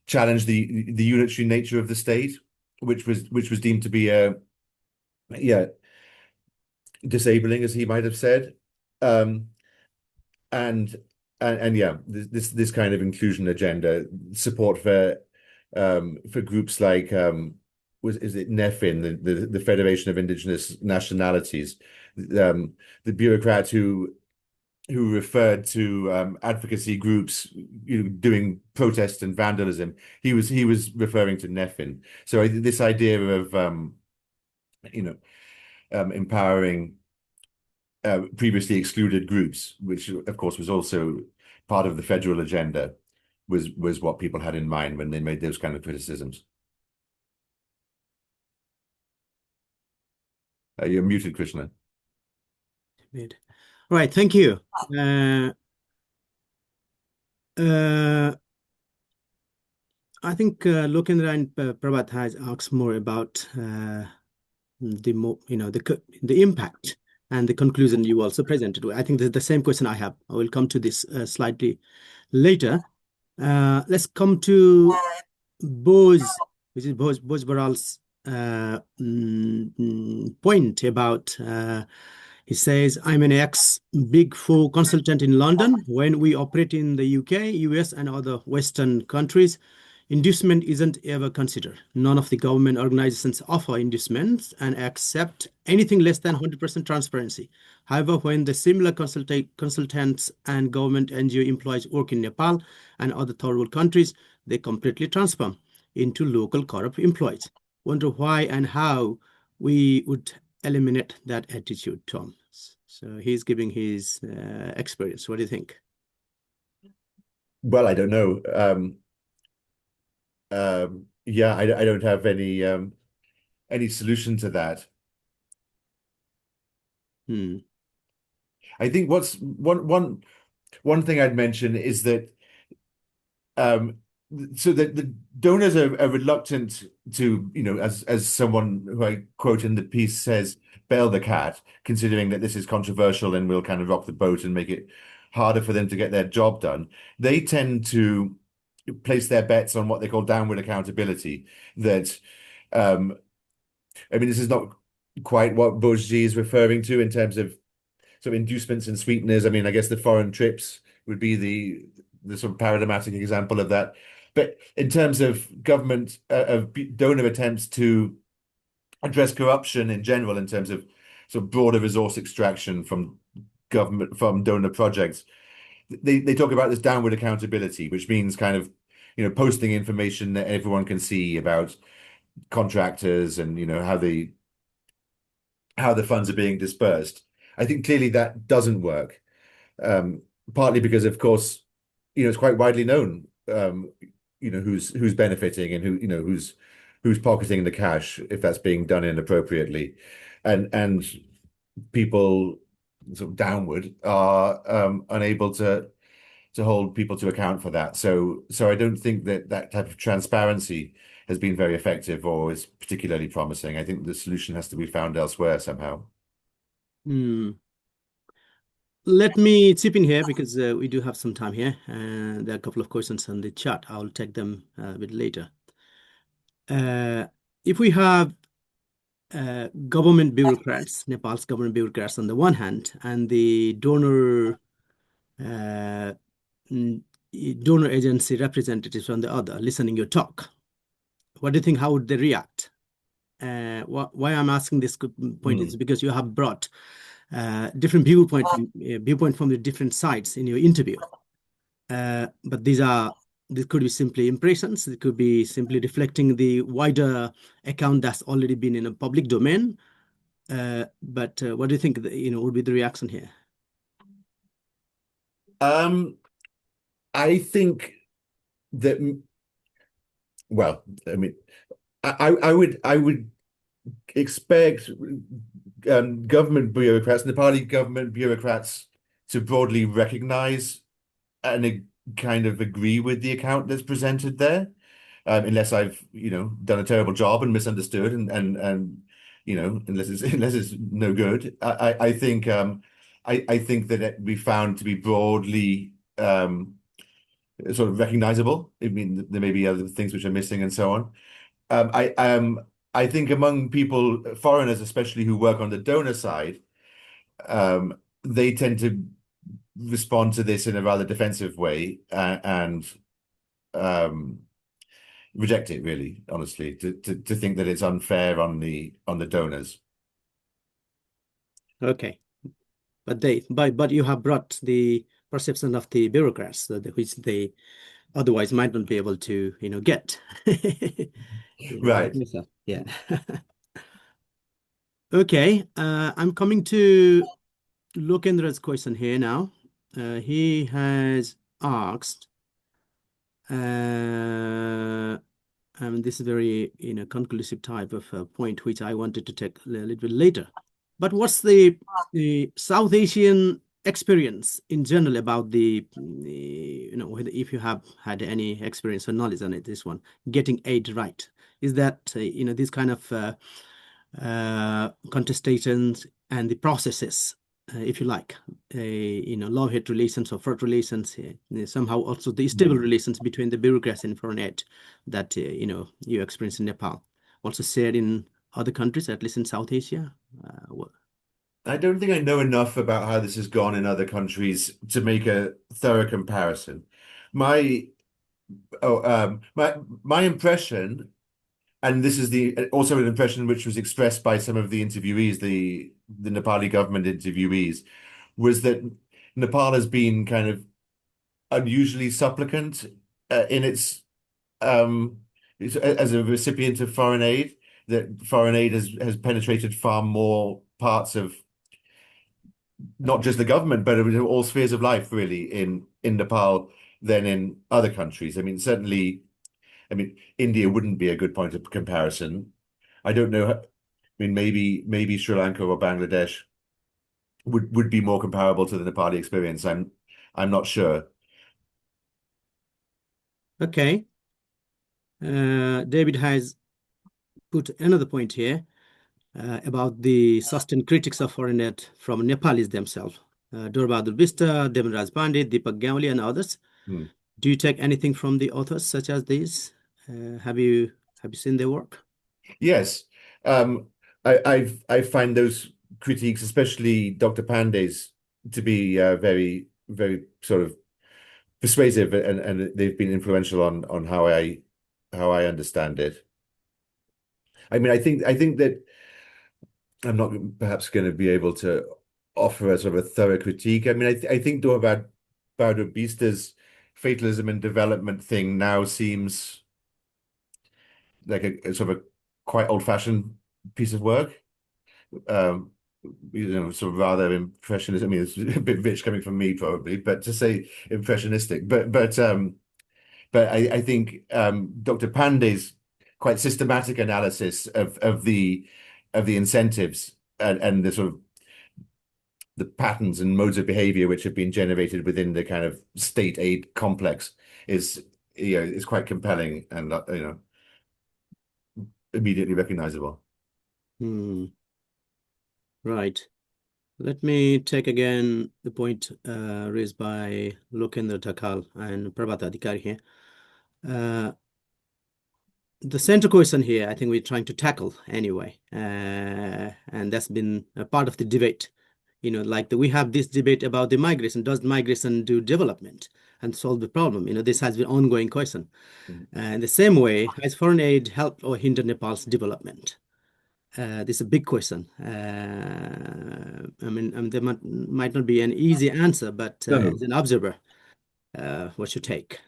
challenge the unitary nature of the state, which was deemed to be yeah, disabling, as he might have said. Um, and and yeah, this kind of inclusion agenda, support for groups like is it NEFIN, the Federation of Indigenous Nationalities, the bureaucrat who referred to advocacy groups, doing protest and vandalism. He was referring to NEFIN. So this idea of you know empowering previously excluded groups, which of course was also part of the federal agenda, was what people had in mind when they made those kind of criticisms. You're muted, Krishna. Good. All right, thank you. Uh, I think Lokendra and Prabhat has asked more about the impact and the conclusion you also presented. I think the same question I have. I will come to this slightly later. Let's come to Bose, which is Bose Baral's point about he says, I'm an ex Big Four consultant in London. When we operate in the UK, US, and other Western countries, inducement isn't ever considered. None of the government organizations offer inducements and accept anything less than 100% transparency. However, when the similar consultants and government NGO employees work in Nepal and other third world countries, they completely transform into local corrupt employees. Wonder why and how we would eliminate that attitude, Tom. So he's giving his experience. What do you think? Well, I don't know. Yeah, I don't have any solution to that. Hmm. I think what's one thing I'd mention is that um, so that the donors are reluctant to, as someone who I quote in the piece says, bail the cat, considering that this is controversial and will kind of rock the boat and make it harder for them to get their job done. They tend to place their bets on what they call downward accountability. That I mean, this is not quite what Bojji is referring to in terms of sort of inducements and sweeteners. I mean, I guess the foreign trips would be the sort of paradigmatic example of that. But in terms of government of donor attempts to address corruption in general, in terms of sort of broader resource extraction from donor projects, they talk about this downward accountability, which means kind of posting information that everyone can see about contractors and how the funds are being dispersed. I think clearly that doesn't work. Partly because, of course, it's quite widely known, who's benefiting and who's pocketing the cash if that's being done inappropriately, and people sort of downward are unable to hold people to account for that. So I don't think that type of transparency has been very effective or is particularly promising. I think the solution has to be found elsewhere somehow. Hmm. Let me chip in here because we do have some time here. There are a couple of questions on the chat. I'll take them a bit later. If we have government bureaucrats, Nepal's government bureaucrats on the one hand, and the uh, donor agency representatives on the other, listening your talk, what do you think? How would they react? Why I'm asking this point is because you have brought different viewpoint from the different sides in your interview. But this could be simply impressions. It could be simply reflecting the wider account that's already been in a public domain. But what do you think, would be the reaction here? I think that, well, I mean, I would expect government bureaucrats, Nepali government bureaucrats, to broadly recognize and kind of agree with the account that's presented there. unless I've, done a terrible job and misunderstood unless it's unless it's no good. I think that we found to be broadly sort of recognizable. I mean, there may be other things which are missing and so on. I think among people, foreigners especially, who work on the donor side, they tend to respond to this in a rather defensive way, and um, reject it, really, honestly, to think that it's unfair on the donors. Okay, but you have brought the perception of the bureaucrats, which they otherwise might not be able to, get. Like Right. myself. Yeah. Okay, I'm coming to Lokendra's question here now. He has asked, this is very, conclusive type of point, which I wanted to take a little bit later. But what's the South Asian experience in general about if you have had any experience or knowledge on it, this one, getting aid right? Is that, this kind of contestations and the processes, if you like, love-hate relations or fraud relations, somehow also the stable relations between the bureaucracy and foreign aid that, you experience in Nepal, also shared in other countries, at least in South Asia. I don't think I know enough about how this has gone in other countries to make a thorough comparison. My my impression, and this is the also an impression which was expressed by some of the interviewees, the Nepali government interviewees, was that Nepal has been kind of unusually supplicant in its as a recipient of foreign aid. That foreign aid has penetrated far more parts of not just the government, but of all spheres of life, really, in Nepal than in other countries. I mean, certainly, India wouldn't be a good point of comparison. I don't know. I mean, maybe Sri Lanka or Bangladesh would be more comparable to the Nepali experience. I'm not sure. Okay. David has put another point here about the sustained critics of foreign aid from Nepalis themselves. Durbadur Bista, Devanraj Pandit, Deepak Gauli, and others. Hmm. Do you take anything from the authors such as these? Have you seen their work? Yes. I find those critiques, especially Dr. Pandey's, to be very sort of persuasive, and they've been influential on how I understand it. I mean, I think that I'm not perhaps going to be able to offer a sort of a thorough critique. I mean, I think though about Baudo Bista's fatalism and development thing now seems like a sort of a quite old-fashioned piece of work. Um, sort of rather impressionist. I mean, it's a bit rich coming from me probably, but to say impressionistic. But I think Dr. Pandey's quite systematic analysis of the incentives and the sort of the patterns and modes of behavior which have been generated within the kind of state aid complex is quite compelling and immediately recognizable. Hmm, right. Let me take again the point raised by Lokendra Thakal and Prabhat Adhikari here. The central question here, I think we're trying to tackle anyway, and that's been a part of the debate. We have this debate about the migration. Does migration do development and solve the problem? This has been ongoing question. In the same way, has foreign aid helped or hindered Nepal's development? This is a big question. There might not be an easy answer, but No. as an observer, what's your take?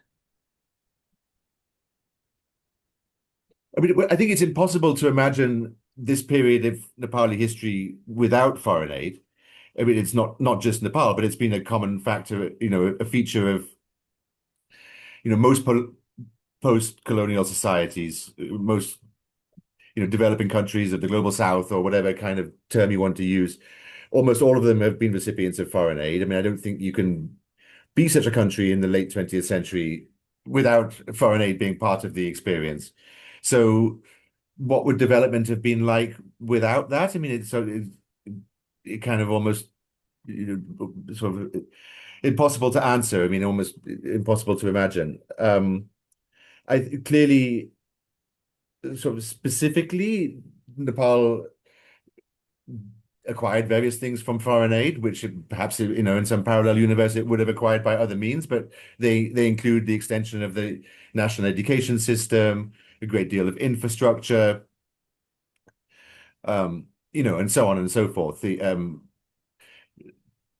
I mean, I think it's impossible to imagine this period of Nepali history without foreign aid. I mean, it's not just Nepal, but it's been a common factor, a feature of, most post-colonial societies, most, developing countries of the global south or whatever kind of term you want to use. Almost all of them have been recipients of foreign aid. I mean, I don't think you can be such a country in the late 20th century without foreign aid being part of the experience. So what would development have been like without that? I mean, it kind of almost, sort of impossible to answer. I mean, almost impossible to imagine. I clearly, sort of specifically, Nepal acquired various things from foreign aid, which perhaps, in some parallel universe it would have acquired by other means, but they include the extension of the national education system, a great deal of infrastructure, and so on and so forth. The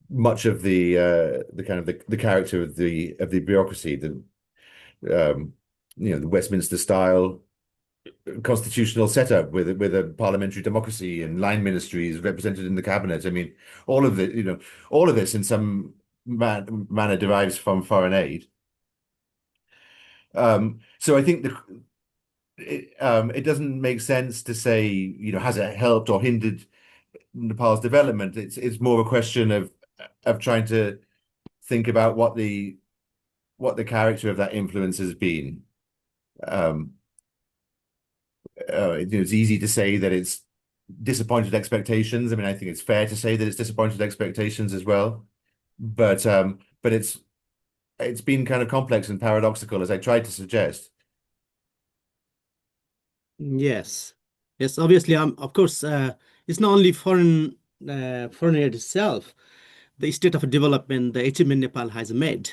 much of the kind of the character of the bureaucracy, um, the Westminster style constitutional setup with a parliamentary democracy and line ministries represented in the cabinet. I mean, all of this in some manner derives from foreign aid. So I think it doesn't make sense to say, has it helped or hindered Nepal's development? It's more a question of trying to think about what the character of that influence has been. Um, it's easy to say that it's disappointed expectations. I mean, I think it's fair to say that it's disappointed expectations as well. But it's been kind of complex and paradoxical, as I tried to suggest. Yes, yes. Obviously, of course, it's not only foreign aid itself. The state of development, the achievement Nepal has made,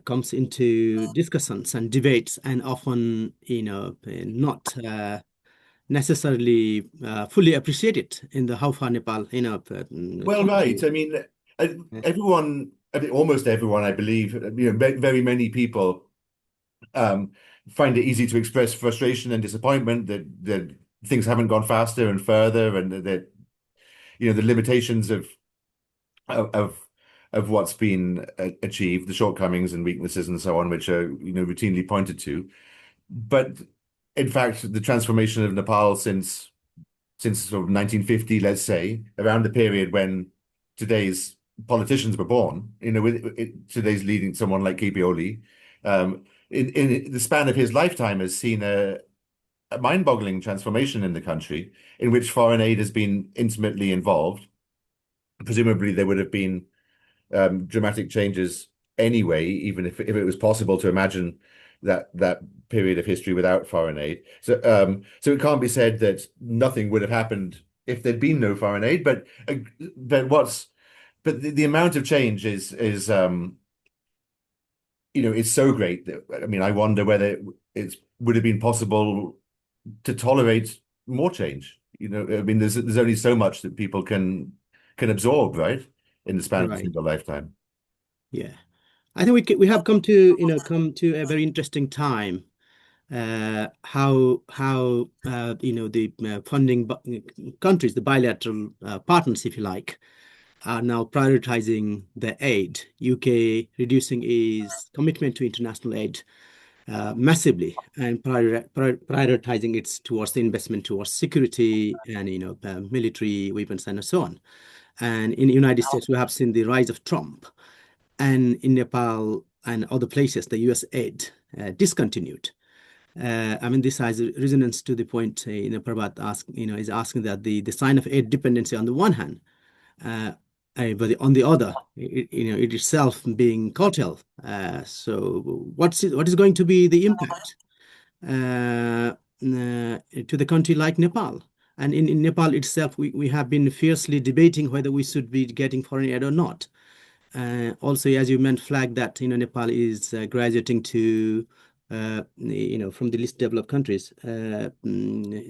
comes into discussions and debates, and often, not necessarily fully appreciated in the how far Nepal, Well, come right. to. I mean, everyone, I mean, almost everyone, I believe, very many people um, find it easy to express frustration and disappointment that things haven't gone faster and further, and that the limitations of of of what's been achieved, the shortcomings and weaknesses and so on, which are routinely pointed to. But in fact, the transformation of Nepal since sort of 1950, let's say, around the period when today's politicians were born, with today's leading someone like KP Oli, in the span of his lifetime has seen a mind-boggling transformation in the country in which foreign aid has been intimately involved. Presumably, there would have been dramatic changes anyway, even if it was possible to imagine that period of history without foreign aid. So it can't be said that nothing would have happened if there'd been no foreign aid. But the amount of change is so great that, I mean, I wonder whether it would have been possible to tolerate more change. I mean, there's only so much that people can absorb, right, in the span of a Right. single lifetime. Yeah. I think we have come to a very interesting time. How the funding countries, the bilateral partners, if you like, are now prioritizing the aid. UK reducing its commitment to international aid massively and prioritizing it towards the investment towards security and military weapons and so on. And in the United States, we have seen the rise of Trump, and in Nepal and other places, the US aid discontinued. I mean, this has a resonance to the point, Prabhat is asking that the sign of aid dependency on the one hand, uh, but on the other, it itself being curtailed. So, what is going to be the impact to the country like Nepal? And in Nepal itself, we have been fiercely debating whether we should be getting foreign aid or not. Also, as you meant, flag that Nepal is graduating to from the least developed countries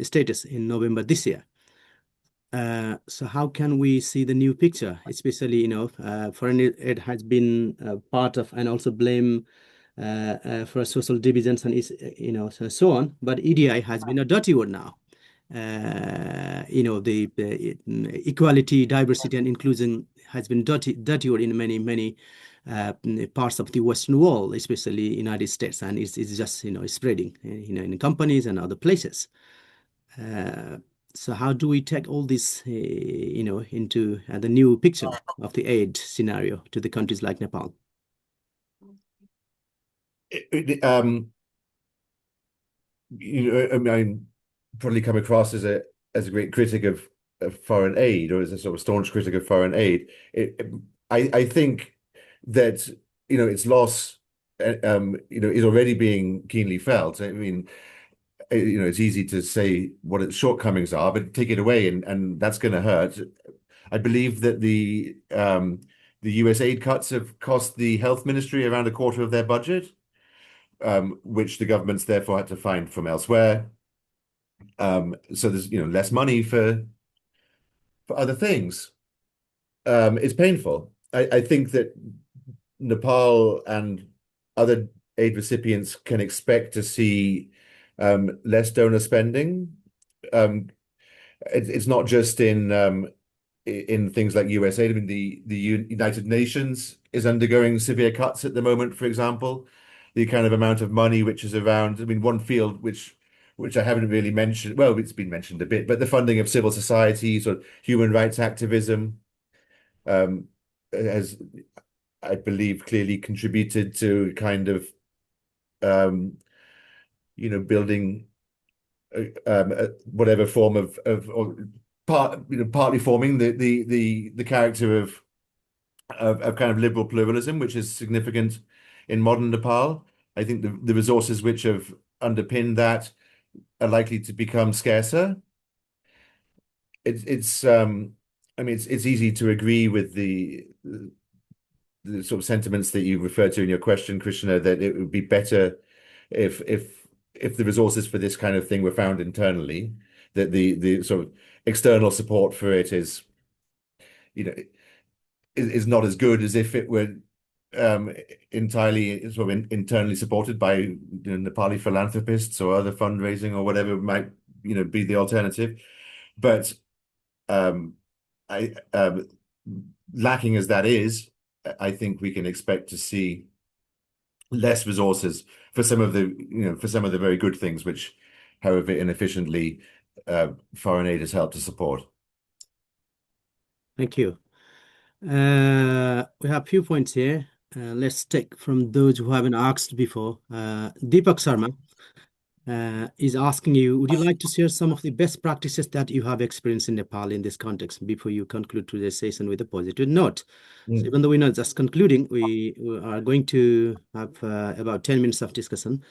status in November this year. So how can we see the new picture, especially foreign aid has been part of and also blame for social divisions and is so on, but EDI has been a dirty word now. The equality, diversity, and inclusion has been dirty word in many parts of the Western world, especially United States, and it's just spreading in companies and other places. Uh, so how do we take all this into the new picture of the aid scenario to the countries like Nepal? I mean, I'm probably come across as a great critic of foreign aid, or as a sort of staunch critic of foreign aid. I think that its loss is already being keenly felt. I mean, it's easy to say what its shortcomings are, but take it away, and that's going to hurt. I believe that the US aid cuts have cost the health ministry around a quarter of their budget, which the government's therefore had to find from elsewhere. So there's less money for other things. It's painful. I think that Nepal and other aid recipients can expect to see less donor spending. Um, it's not just in things like USA. I mean, the United Nations is undergoing severe cuts at the moment, for example. The kind of amount of money which is around. I mean, one field which I haven't really mentioned. Well, it's been mentioned a bit, but the funding of civil societies or human rights activism um, has, I believe, clearly contributed to kind of um, building whatever form of or partly forming the character of kind of liberal pluralism, which is significant in modern Nepal. I think the resources which have underpinned that are likely to become scarcer. It's I mean it's easy to agree with the sort of sentiments that you referred to in your question, Krishna, that it would be better if the resources for this kind of thing were found internally, that the sort of external support for it you know is not as good as if it were um, entirely sort of internally supported by Nepali philanthropists or other fundraising or whatever might be the alternative. But um, I lacking as that is, I think we can expect to see less resources for some of the very good things which, however inefficiently, foreign aid has helped to support. Thank you. We have a few points here. Let's take from those who haven't asked before. Deepak Sharma is asking you, would you like to share some of the best practices that you have experienced in Nepal in this context before you conclude today's session with a positive note? So Mm. even though we're not just concluding, we are going to have about 10 minutes of discussion.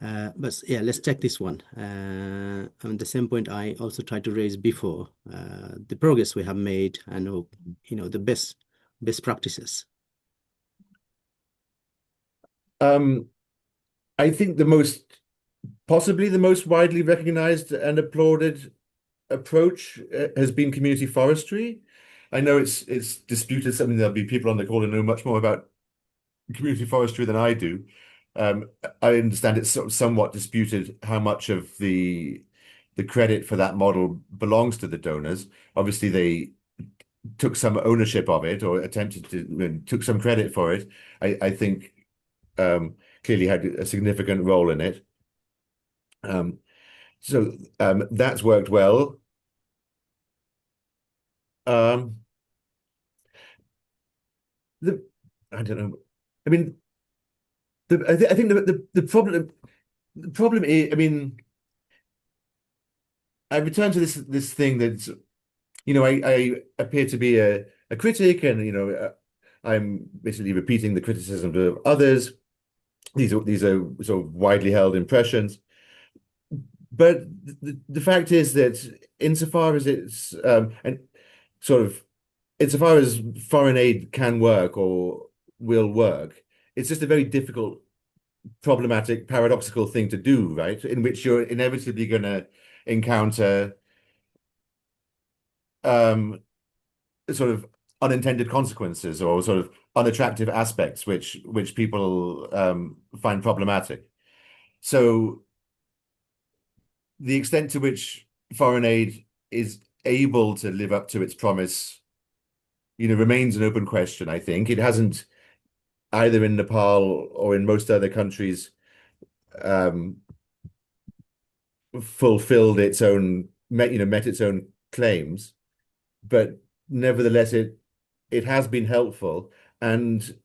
But yeah, let's check this one. On the same point, I also tried to raise before the progress we have made and the best practices. Um, I think possibly the most widely recognized and applauded approach has been community forestry. I know it's disputed. Something there'll be people on the call who know much more about community forestry than I do. I understand it's sort of somewhat disputed how much of the credit for that model belongs to the donors. Obviously, they took some ownership of it or attempted to took some credit for it. I think clearly had a significant role in it. Um, so that's worked well. Um, the I don't know. I mean, I think the problem is, I mean, I return to this thing that I appear to be a critic, and I'm basically repeating the criticisms of others. These are sort of widely held impressions, but the fact is that insofar as it's and sort of insofar as foreign aid can work or will work, it's just a very difficult, problematic, paradoxical thing to do, right? In which you're inevitably going to encounter um, sort of unintended consequences or sort of unattractive aspects which people find problematic. So the extent to which foreign aid is able to live up to its promise, remains an open question, I think. It hasn't either in Nepal or in most other countries um, fulfilled its own met its own claims, but nevertheless it has been helpful and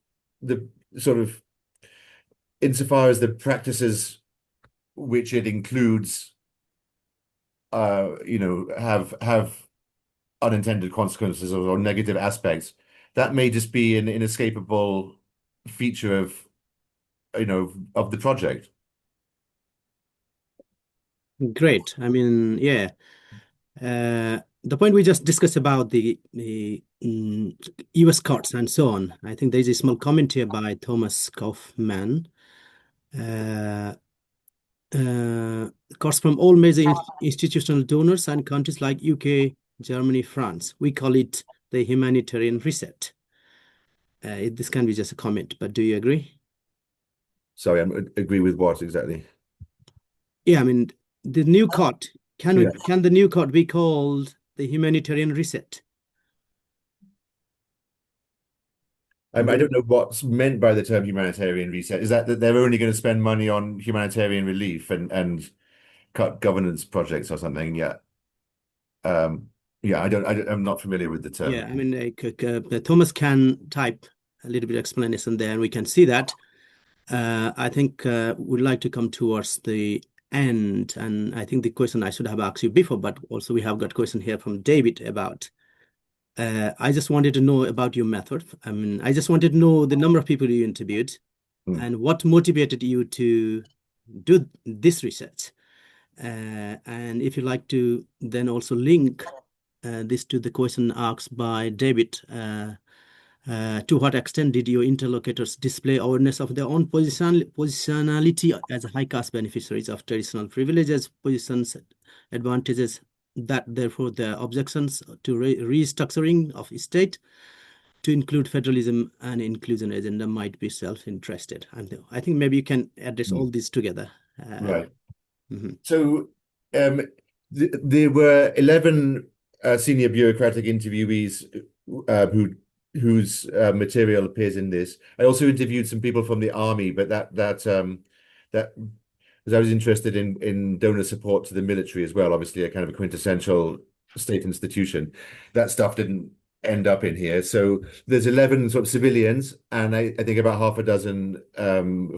the sort of insofar as the practices which it includes, have unintended consequences or negative aspects, that may just be an inescapable feature of the project. Great. I mean, yeah. The point we just discussed about the US courts and so on. I think there's a small comment here by Thomas Kaufman. Uh, uh, Courts from all major institutional donors and countries like UK, Germany, France. We call it the humanitarian reset. This can be just a comment, but do you agree? Sorry, I agree with what exactly? Yeah, I mean, the new court, Yeah. can the new court be called the humanitarian reset? I don't know what's meant by the term humanitarian reset. Is that they're only going to spend money on humanitarian relief and cut governance projects or something? Yeah. Um, yeah, I'm not familiar with the Yeah, term. I mean, Thomas can type a little bit of explanation there, and we can see that. I think we'd like to come towards the end, and I think the question I should have asked you before, but also we have got question here from David about. I just wanted to know about your method. I mean, I just wanted to know the number of people you interviewed Hmm. and what motivated you to do this research. And if you like to then also link this to the question asked by David, to what extent did your interlocutors display awareness of their own positionality as high caste beneficiaries of traditional privileges, positions, advantages, that therefore their objections to restructuring of state to include federalism and inclusion agenda might be self-interested. And I think maybe you can address Hmm. all these together. Right. Mhm. So um, there were 11 senior bureaucratic interviewees whose material appears in this. I also interviewed some people from the army, but that because I was interested in donor support to the military as well, obviously a kind of a quintessential state institution. That stuff didn't end up in here. So there's 11 sort of civilians, and I think about half a dozen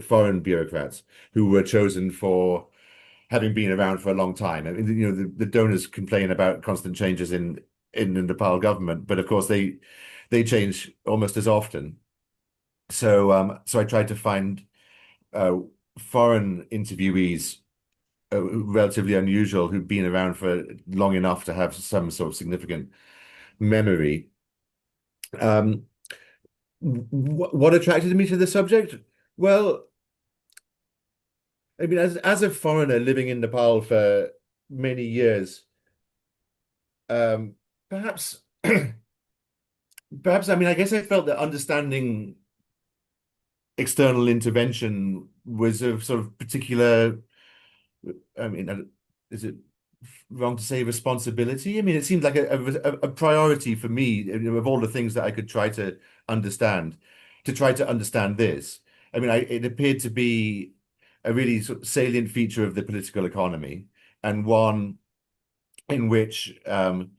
foreign bureaucrats who were chosen for having been around for a long time. I mean, the donors complain about constant changes in the Nepal government, but of course they change almost as often. So I tried to find uh, foreign interviewees, relatively unusual, who've been around for long enough to have some sort of significant memory. Um, what attracted me to the subject? Well, I mean, as a foreigner living in Nepal for many years, um, perhaps perhaps I mean I guess I felt that understanding external intervention was of sort of particular. I mean, is it wrong to say responsibility? I mean, it seemed like a priority for me, of all the things that I could try to understand, to try to understand this. I mean, it appeared to be a really sort of salient feature of the political economy, and one in which, and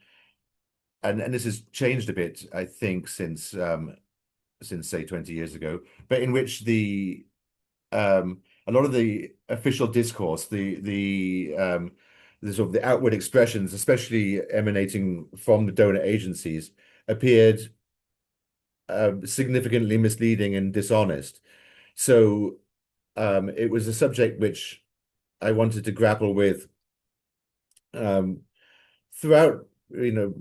this has changed a bit, I think, since say 20 years ago, but in which a lot of the official discourse, the sort of the outward expressions, especially emanating from the donor agencies, appeared significantly misleading and dishonest. So it was a subject which I wanted to grapple with um, throughout,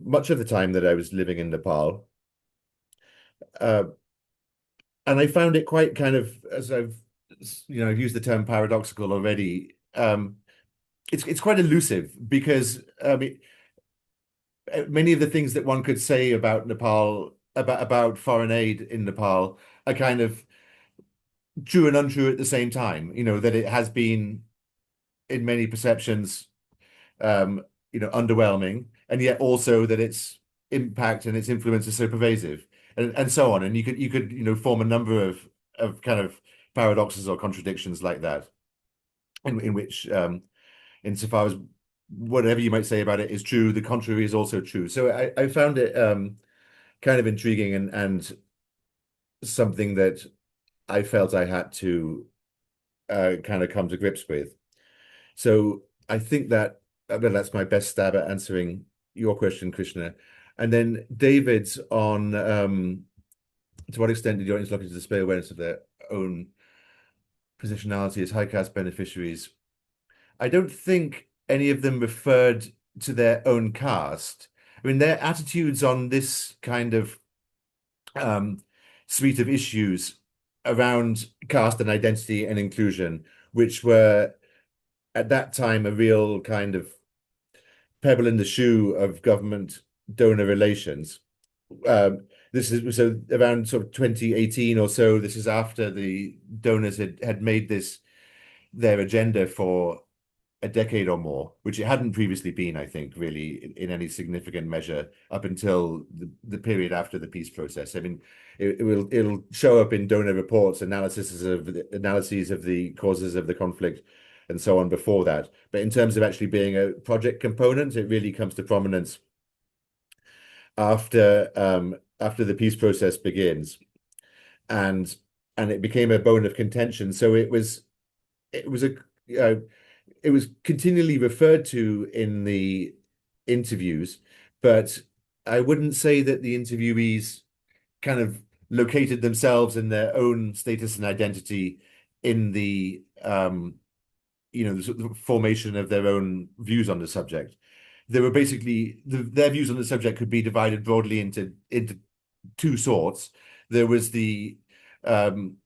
much of the time that I was living in Nepal. Uh, and I found it quite kind of, as I've used the term paradoxical already. It's quite elusive because many of the things that one could say about Nepal, about foreign aid in Nepal, are kind of true and untrue at the same time. That it has been, in many perceptions, um, underwhelming, and yet also that its impact and its influence is so pervasive, and so on. And you could form a number of kind of paradoxes or contradictions like that, in which insofar as whatever you might say about it is true, the contrary is also true. So I found it kind of intriguing and something that I felt I had to kind of come to grips with. So I think that well, that's my best stab at answering your question, Krishna. And then David's on to what extent did your interlocutors display awareness of their own positionality as high caste beneficiaries? I don't think any of them referred to their own caste. I mean, their attitudes on this kind of um, suite of issues around caste and identity and inclusion, which were at that time a real kind of pebble in the shoe of government donor relations. This is so around sort of 2018 or so. This is after the donors had made this their agenda for a decade or more, which it hadn't previously been, I think, really in any significant measure up until the period after the peace process. I mean, it'll show up in donor reports, analyses of the causes of the conflict, and so on before that. But in terms of actually being a project component, it really comes to prominence after the peace process begins, and it became a bone of contention. So it was a it was continually referred to in the interviews, but I wouldn't say that the interviewees kind of located themselves in their own status and identity in the the sort of formation of their own views on the subject. They were basically their views on the subject could be divided broadly into two sorts. There was the um,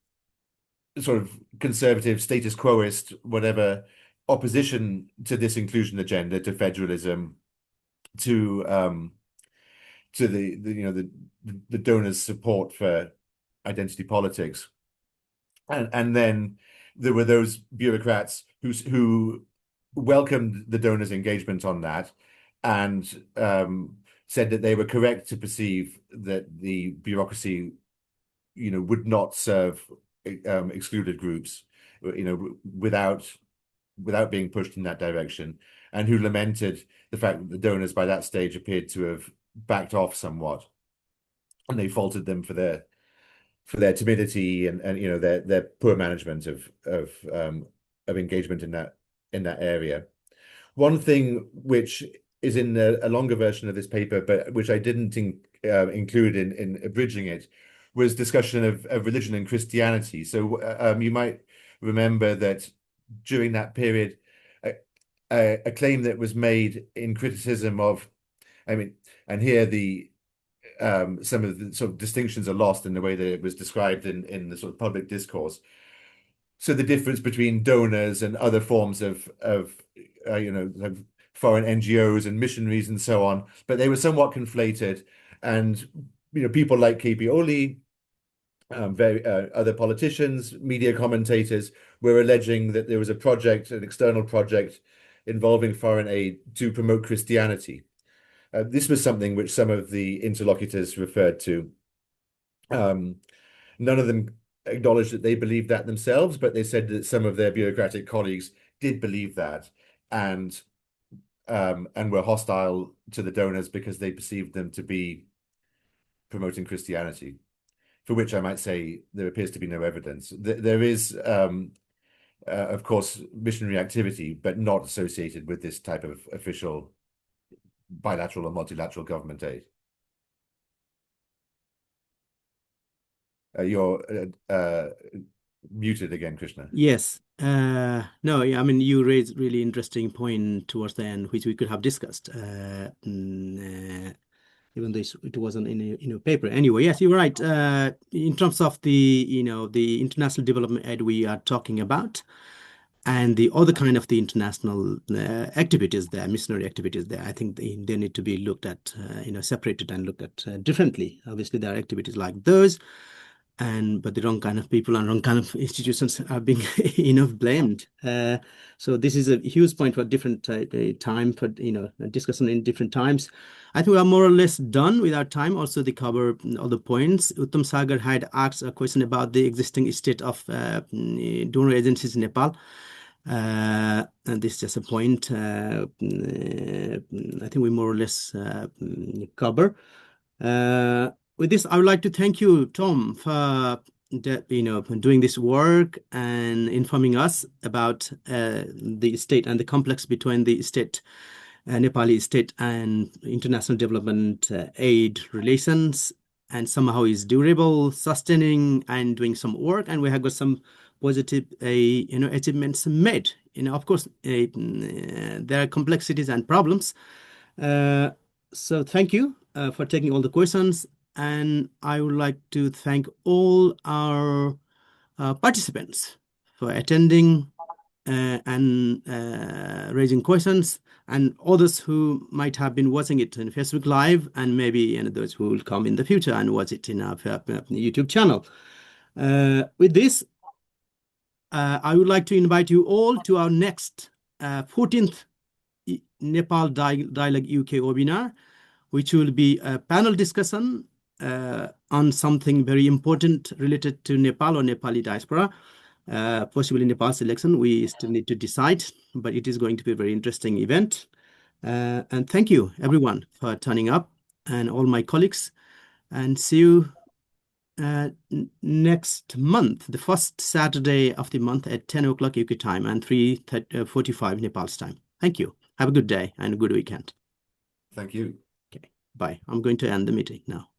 sort of conservative, status quoist, whatever opposition to this inclusion agenda, to federalism, to the donors' support for identity politics, and then there were those bureaucrats who welcomed the donors' engagement on that and said that they were correct to perceive that the bureaucracy, would not serve excluded groups, without being pushed in that direction, and who lamented the fact that the donors by that stage appeared to have backed off somewhat, and they faulted them for their timidity and their poor management of engagement in that area. One thing which is in a longer version of this paper, but which I didn't include in abridging it, was discussion of religion and Christianity. So you might remember that during that period, a claim that was made in criticism of, I mean, and here some of the sort of distinctions are lost in the way that it was described in the sort of public discourse. So the difference between donors and other forms of like foreign NGOs and missionaries and so on, but they were somewhat conflated. And people like KP Oli, other politicians, media commentators were alleging that there was an external project involving foreign aid to promote Christianity. This was something which some of the interlocutors referred to. None of them acknowledged that they believed that themselves, but they said that some of their bureaucratic colleagues did believe that and were hostile to the donors because they perceived them to be promoting Christianity, for which I might say there appears to be no evidence. There is, of course, missionary activity, but not associated with this type of official bilateral or multilateral government aid. You're muted again, Krishna. Yes. No, yeah, I mean, you raised really interesting point towards the end, which we could have discussed, even though it wasn't in a paper. Anyway, yes, you're right. In terms of the international development aid we are talking about, and the other kind of the international activities there, missionary activities there, I think they need to be looked at, separated and looked at differently. Obviously, there are activities like those, but the wrong kind of people and wrong kind of institutions are being blamed. So this is a huge point for different time for discussion in different times. I think we are more or less done with our time. Also, they cover all the points. Uttam Sagar had asked a question about the existing state of donor agencies in Nepal. And this is just a point I think we more or less cover. With this, I would like to thank you, Tom, for doing this work and informing us about the state and the complex between the state, Nepali state and international development aid relations, and somehow is durable, sustaining, and doing some work. And we have got some positive, achievements made. Of course, there are complexities and problems. So thank you for taking all the questions. And I would like to thank all our participants for attending and raising questions, and others who might have been watching it in Facebook Live, and maybe those who will come in the future and watch it in our YouTube channel. With this, I would like to invite you all to our next 14th Nepal Dialogue UK webinar, which will be a panel discussion on something very important related to Nepal or Nepali diaspora, possibly Nepal's election. We still need to decide, but it is going to be a very interesting event. And thank you, everyone, for turning up, and all my colleagues. And see you next month, the first Saturday of the month at 10 o'clock UK time and 3:45 Nepal's time. Thank you. Have a good day and a good weekend. Thank you. Okay, bye. I'm going to end the meeting now.